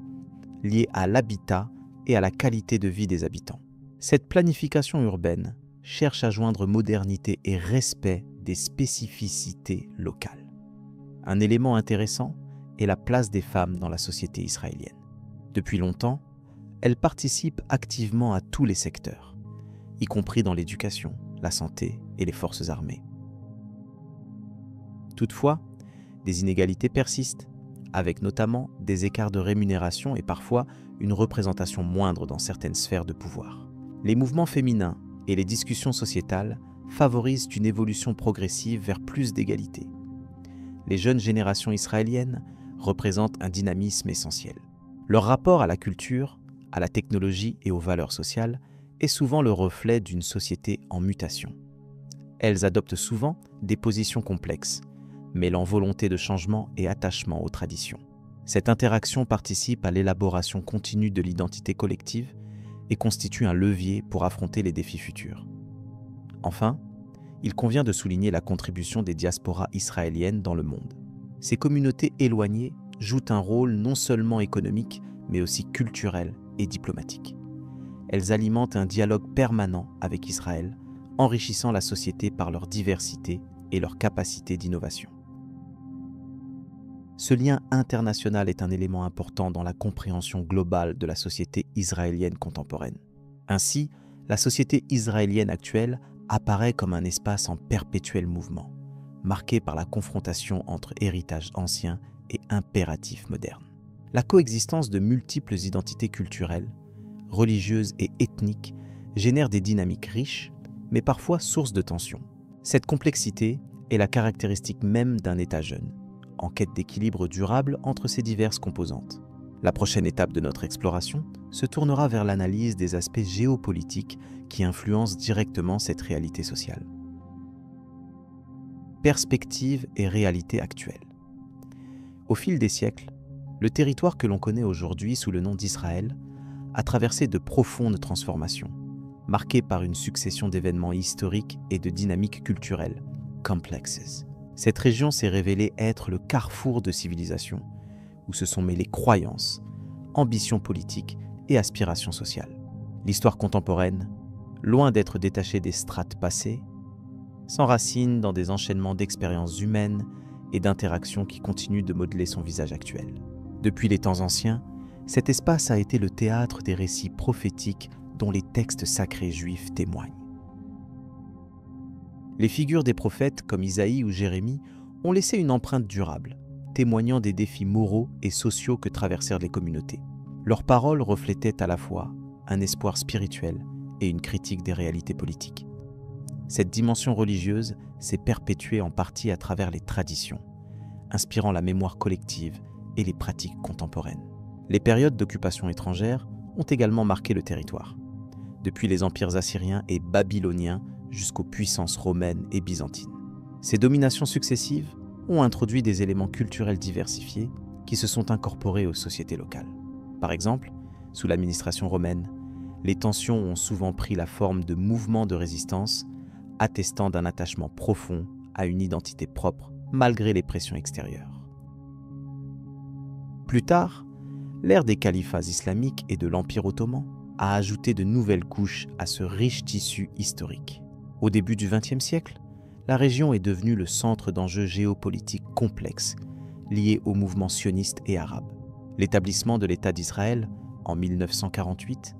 liés à l'habitat et à la qualité de vie des habitants. Cette planification urbaine cherche à joindre modernité et respect des spécificités locales. Un élément intéressant est la place des femmes dans la société israélienne. Depuis longtemps, elles participent activement à tous les secteurs, y compris dans l'éducation, la santé et les forces armées. Toutefois, des inégalités persistent, avec notamment des écarts de rémunération et parfois une représentation moindre dans certaines sphères de pouvoir. Les mouvements féminins et les discussions sociétales favorisent une évolution progressive vers plus d'égalité. Les jeunes générations israéliennes représentent un dynamisme essentiel. Leur rapport à la culture, à la technologie et aux valeurs sociales est souvent le reflet d'une société en mutation. Elles adoptent souvent des positions complexes, mêlant volonté de changement et attachement aux traditions. Cette interaction participe à l'élaboration continue de l'identité collective et constitue un levier pour affronter les défis futurs. Enfin, il convient de souligner la contribution des diasporas israéliennes dans le monde. Ces communautés éloignées jouent un rôle non seulement économique, mais aussi culturel et diplomatique. Elles alimentent un dialogue permanent avec Israël, enrichissant la société par leur diversité et leur capacité d'innovation. Ce lien international est un élément important dans la compréhension globale de la société israélienne contemporaine. Ainsi, la société israélienne actuelle apparaît comme un espace en perpétuel mouvement, marqué par la confrontation entre héritage ancien et impératifs modernes. La coexistence de multiples identités culturelles, religieuses et ethniques génère des dynamiques riches, mais parfois source de tensions. Cette complexité est la caractéristique même d'un État jeune, en quête d'équilibre durable entre ces diverses composantes. La prochaine étape de notre exploration se tournera vers l'analyse des aspects géopolitiques qui influencent directement cette réalité sociale. Perspective et réalité actuelle. Au fil des siècles, le territoire que l'on connaît aujourd'hui sous le nom d'Israël a traversé de profondes transformations, marquées par une succession d'événements historiques et de dynamiques culturelles, complexes. Cette région s'est révélée être le carrefour de civilisations, où se sont mêlées croyances, ambitions politiques et aspirations sociales. L'histoire contemporaine, loin d'être détachée des strates passées, s'enracine dans des enchaînements d'expériences humaines et d'interactions qui continuent de modeler son visage actuel. Depuis les temps anciens, cet espace a été le théâtre des récits prophétiques dont les textes sacrés juifs témoignent. Les figures des prophètes comme Isaïe ou Jérémie ont laissé une empreinte durable, témoignant des défis moraux et sociaux que traversèrent les communautés. Leurs paroles reflétaient à la fois un espoir spirituel et une critique des réalités politiques. Cette dimension religieuse s'est perpétuée en partie à travers les traditions, inspirant la mémoire collective et les pratiques contemporaines. Les périodes d'occupation étrangère ont également marqué le territoire, depuis les empires assyriens et babyloniens jusqu'aux puissances romaines et byzantines. Ces dominations successives ont introduit des éléments culturels diversifiés qui se sont incorporés aux sociétés locales. Par exemple, sous l'administration romaine, les tensions ont souvent pris la forme de mouvements de résistance, attestant d'un attachement profond à une identité propre malgré les pressions extérieures. Plus tard, l'ère des califats islamiques et de l'Empire ottoman a ajouté de nouvelles couches à ce riche tissu historique. Au début du XXe siècle, la région est devenue le centre d'enjeux géopolitiques complexes liés aux mouvements sionistes et arabes. L'établissement de l'État d'Israël, en 1948,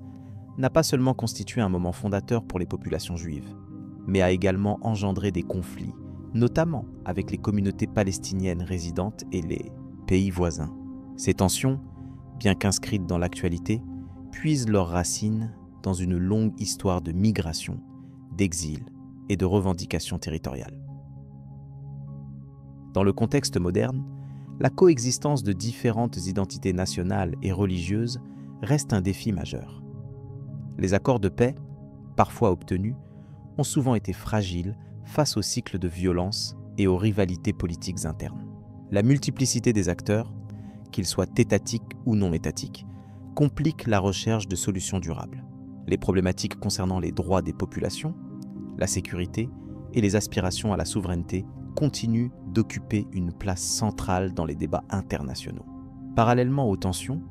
n'a pas seulement constitué un moment fondateur pour les populations juives, mais a également engendré des conflits, notamment avec les communautés palestiniennes résidentes et les pays voisins. Ces tensions, bien qu'inscrites dans l'actualité, puisent leurs racines dans une longue histoire de migration, d'exil et de revendications territoriales. Dans le contexte moderne, la coexistence de différentes identités nationales et religieuses reste un défi majeur. Les accords de paix, parfois obtenus, ont souvent été fragiles face aux cycles de violence et aux rivalités politiques internes. La multiplicité des acteurs, qu'ils soient étatiques ou non étatiques, complique la recherche de solutions durables. Les problématiques concernant les droits des populations, la sécurité et les aspirations à la souveraineté continuent d'occuper une place centrale dans les débats internationaux. Parallèlement aux tensions,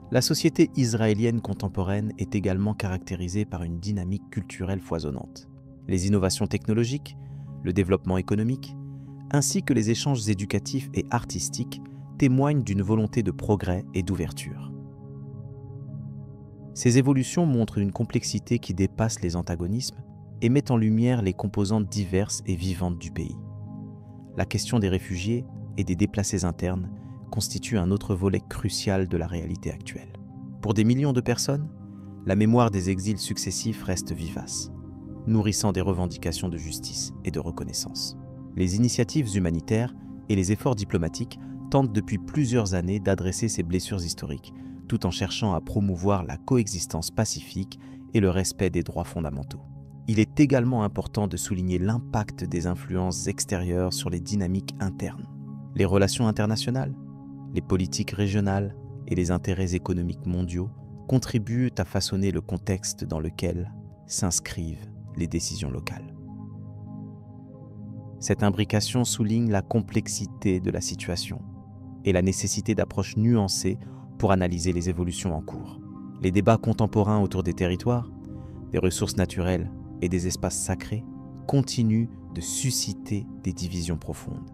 La société israélienne contemporaine est également caractérisée par une dynamique culturelle foisonnante. Les innovations technologiques, le développement économique, ainsi que les échanges éducatifs et artistiques témoignent d'une volonté de progrès et d'ouverture. Ces évolutions montrent une complexité qui dépasse les antagonismes et met en lumière les composantes diverses et vivantes du pays. La question des réfugiés et des déplacés internes constitue un autre volet crucial de la réalité actuelle. Pour des millions de personnes, la mémoire des exils successifs reste vivace, nourrissant des revendications de justice et de reconnaissance. Les initiatives humanitaires et les efforts diplomatiques tentent depuis plusieurs années d'adresser ces blessures historiques, tout en cherchant à promouvoir la coexistence pacifique et le respect des droits fondamentaux. Il est également important de souligner l'impact des influences extérieures sur les dynamiques internes. Les relations internationales, les politiques régionales et les intérêts économiques mondiaux contribuent à façonner le contexte dans lequel s'inscrivent les décisions locales. Cette imbrication souligne la complexité de la situation et la nécessité d'approches nuancées pour analyser les évolutions en cours. Les débats contemporains autour des territoires, des ressources naturelles et des espaces sacrés continuent de susciter des divisions profondes,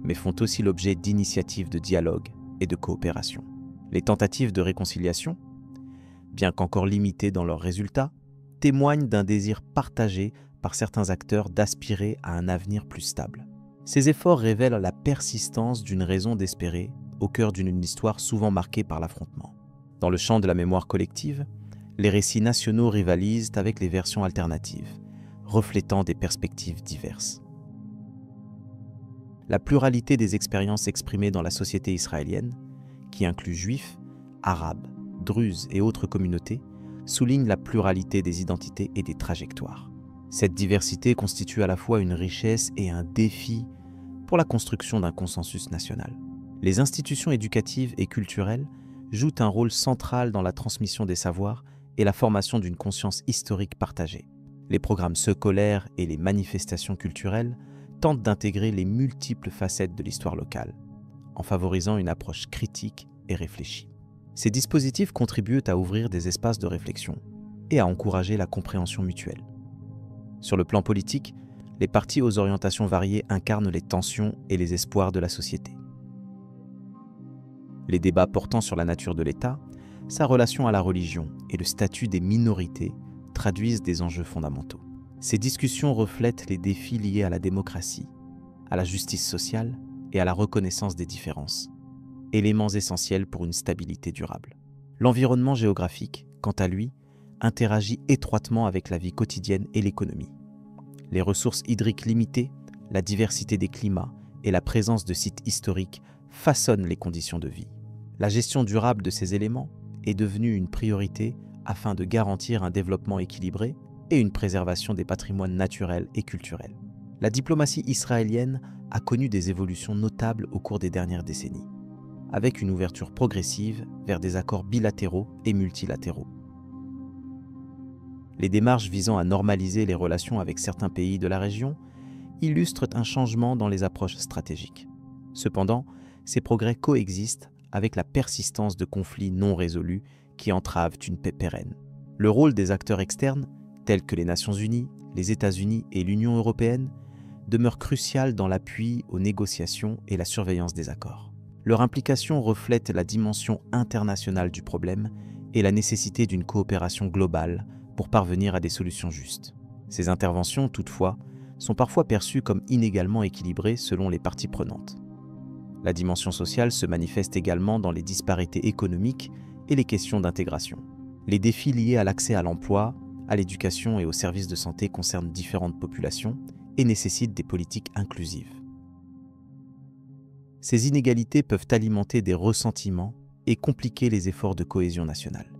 mais font aussi l'objet d'initiatives de dialogue et de coopération. Les tentatives de réconciliation, bien qu'encore limitées dans leurs résultats, témoignent d'un désir partagé par certains acteurs d'aspirer à un avenir plus stable. Ces efforts révèlent la persistance d'une raison d'espérer au cœur d'une histoire souvent marquée par l'affrontement. Dans le champ de la mémoire collective, les récits nationaux rivalisent avec les versions alternatives, reflétant des perspectives diverses. La pluralité des expériences exprimées dans la société israélienne, qui inclut juifs, arabes, druzes et autres communautés, souligne la pluralité des identités et des trajectoires. Cette diversité constitue à la fois une richesse et un défi pour la construction d'un consensus national. Les institutions éducatives et culturelles jouent un rôle central dans la transmission des savoirs et la formation d'une conscience historique partagée. Les programmes scolaires et les manifestations culturelles tentent d'intégrer les multiples facettes de l'histoire locale, en favorisant une approche critique et réfléchie. Ces dispositifs contribuent à ouvrir des espaces de réflexion et à encourager la compréhension mutuelle. Sur le plan politique, les partis aux orientations variées incarnent les tensions et les espoirs de la société. Les débats portant sur la nature de l'État, sa relation à la religion et le statut des minorités traduisent des enjeux fondamentaux. Ces discussions reflètent les défis liés à la démocratie, à la justice sociale et à la reconnaissance des différences, éléments essentiels pour une stabilité durable. L'environnement géographique, quant à lui, interagit étroitement avec la vie quotidienne et l'économie. Les ressources hydriques limitées, la diversité des climats et la présence de sites historiques façonnent les conditions de vie. La gestion durable de ces éléments est devenue une priorité afin de garantir un développement équilibré et une préservation des patrimoines naturels et culturels. La diplomatie israélienne a connu des évolutions notables au cours des dernières décennies, avec une ouverture progressive vers des accords bilatéraux et multilatéraux. Les démarches visant à normaliser les relations avec certains pays de la région illustrent un changement dans les approches stratégiques. Cependant, ces progrès coexistent avec la persistance de conflits non résolus qui entravent une paix pérenne. Le rôle des acteurs externes, tels que les Nations Unies, les États-Unis et l'Union européenne, demeure crucial dans l'appui aux négociations et la surveillance des accords. Leur implication reflète la dimension internationale du problème et la nécessité d'une coopération globale pour parvenir à des solutions justes. Ces interventions, toutefois, sont parfois perçues comme inégalement équilibrées selon les parties prenantes. La dimension sociale se manifeste également dans les disparités économiques et les questions d'intégration. Les défis liés à l'accès à l'emploi, à l'éducation et aux services de santé concernent différentes populations et nécessitent des politiques inclusives. Ces inégalités peuvent alimenter des ressentiments et compliquer les efforts de cohésion nationale.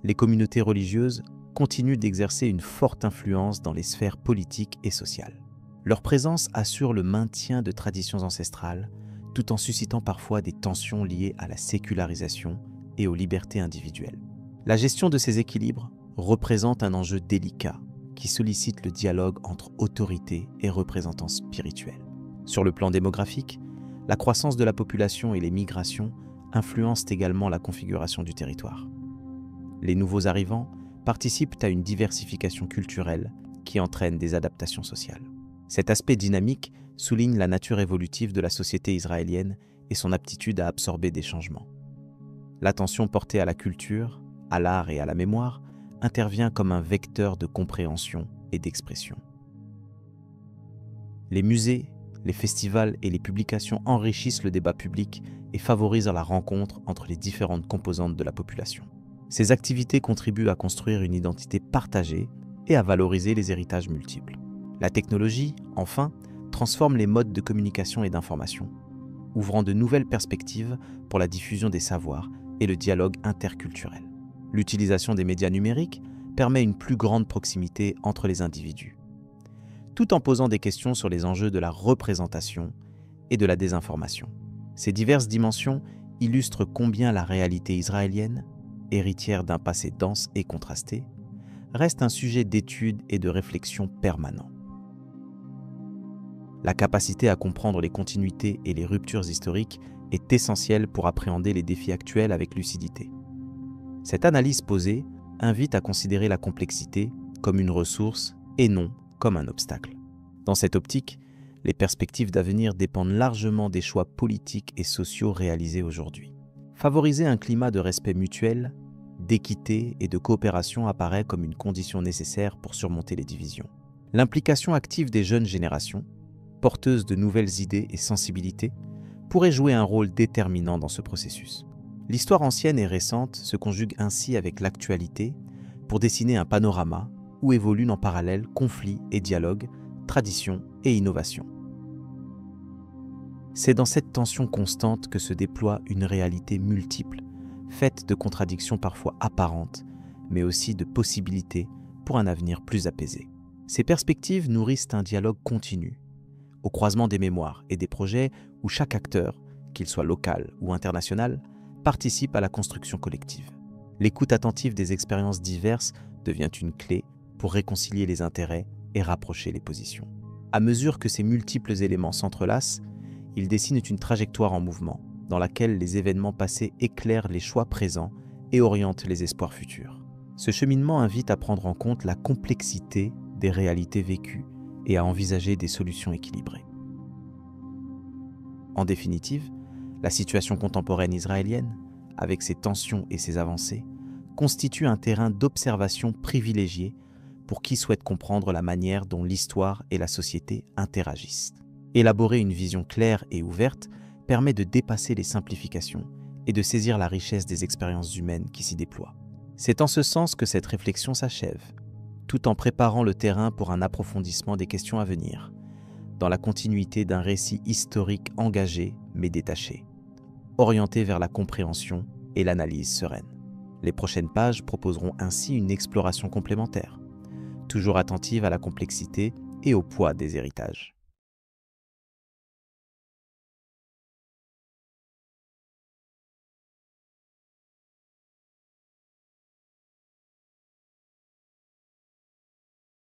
Les communautés religieuses continuent d'exercer une forte influence dans les sphères politiques et sociales. Leur présence assure le maintien de traditions ancestrales, tout en suscitant parfois des tensions liées à la sécularisation et aux libertés individuelles. La gestion de ces équilibres représente un enjeu délicat qui sollicite le dialogue entre autorités et représentants spirituels. Sur le plan démographique, la croissance de la population et les migrations influencent également la configuration du territoire. Les nouveaux arrivants participent à une diversification culturelle qui entraîne des adaptations sociales. Cet aspect dynamique souligne la nature évolutive de la société israélienne et son aptitude à absorber des changements. L'attention portée à la culture, à l'art et à la mémoire intervient comme un vecteur de compréhension et d'expression. Les musées, les festivals et les publications enrichissent le débat public et favorisent la rencontre entre les différentes composantes de la population. Ces activités contribuent à construire une identité partagée et à valoriser les héritages multiples. La technologie, enfin, transforme les modes de communication et d'information, ouvrant de nouvelles perspectives pour la diffusion des savoirs et le dialogue interculturel. L'utilisation des médias numériques permet une plus grande proximité entre les individus, tout en posant des questions sur les enjeux de la représentation et de la désinformation. Ces diverses dimensions illustrent combien la réalité israélienne, héritière d'un passé dense et contrasté, reste un sujet d'étude et de réflexion permanent. La capacité à comprendre les continuités et les ruptures historiques est essentielle pour appréhender les défis actuels avec lucidité. Cette analyse posée invite à considérer la complexité comme une ressource et non comme un obstacle. Dans cette optique, les perspectives d'avenir dépendent largement des choix politiques et sociaux réalisés aujourd'hui. Favoriser un climat de respect mutuel, d'équité et de coopération apparaît comme une condition nécessaire pour surmonter les divisions. L'implication active des jeunes générations, porteuses de nouvelles idées et sensibilités, pourrait jouer un rôle déterminant dans ce processus. L'histoire ancienne et récente se conjugue ainsi avec l'actualité pour dessiner un panorama où évoluent en parallèle conflits et dialogues, traditions et innovations. C'est dans cette tension constante que se déploie une réalité multiple, faite de contradictions parfois apparentes, mais aussi de possibilités pour un avenir plus apaisé. Ces perspectives nourrissent un dialogue continu, au croisement des mémoires et des projets où chaque acteur, qu'il soit local ou international, participe à la construction collective. L'écoute attentive des expériences diverses devient une clé pour réconcilier les intérêts et rapprocher les positions. À mesure que ces multiples éléments s'entrelacent, ils dessinent une trajectoire en mouvement, dans laquelle les événements passés éclairent les choix présents et orientent les espoirs futurs. Ce cheminement invite à prendre en compte la complexité des réalités vécues et à envisager des solutions équilibrées. En définitive, la situation contemporaine israélienne, avec ses tensions et ses avancées, constitue un terrain d'observation privilégié pour qui souhaite comprendre la manière dont l'histoire et la société interagissent. Élaborer une vision claire et ouverte permet de dépasser les simplifications et de saisir la richesse des expériences humaines qui s'y déploient. C'est en ce sens que cette réflexion s'achève, tout en préparant le terrain pour un approfondissement des questions à venir, dans la continuité d'un récit historique engagé mais détaché, orienté vers la compréhension et l'analyse sereine. Les prochaines pages proposeront ainsi une exploration complémentaire, toujours attentive à la complexité et au poids des héritages.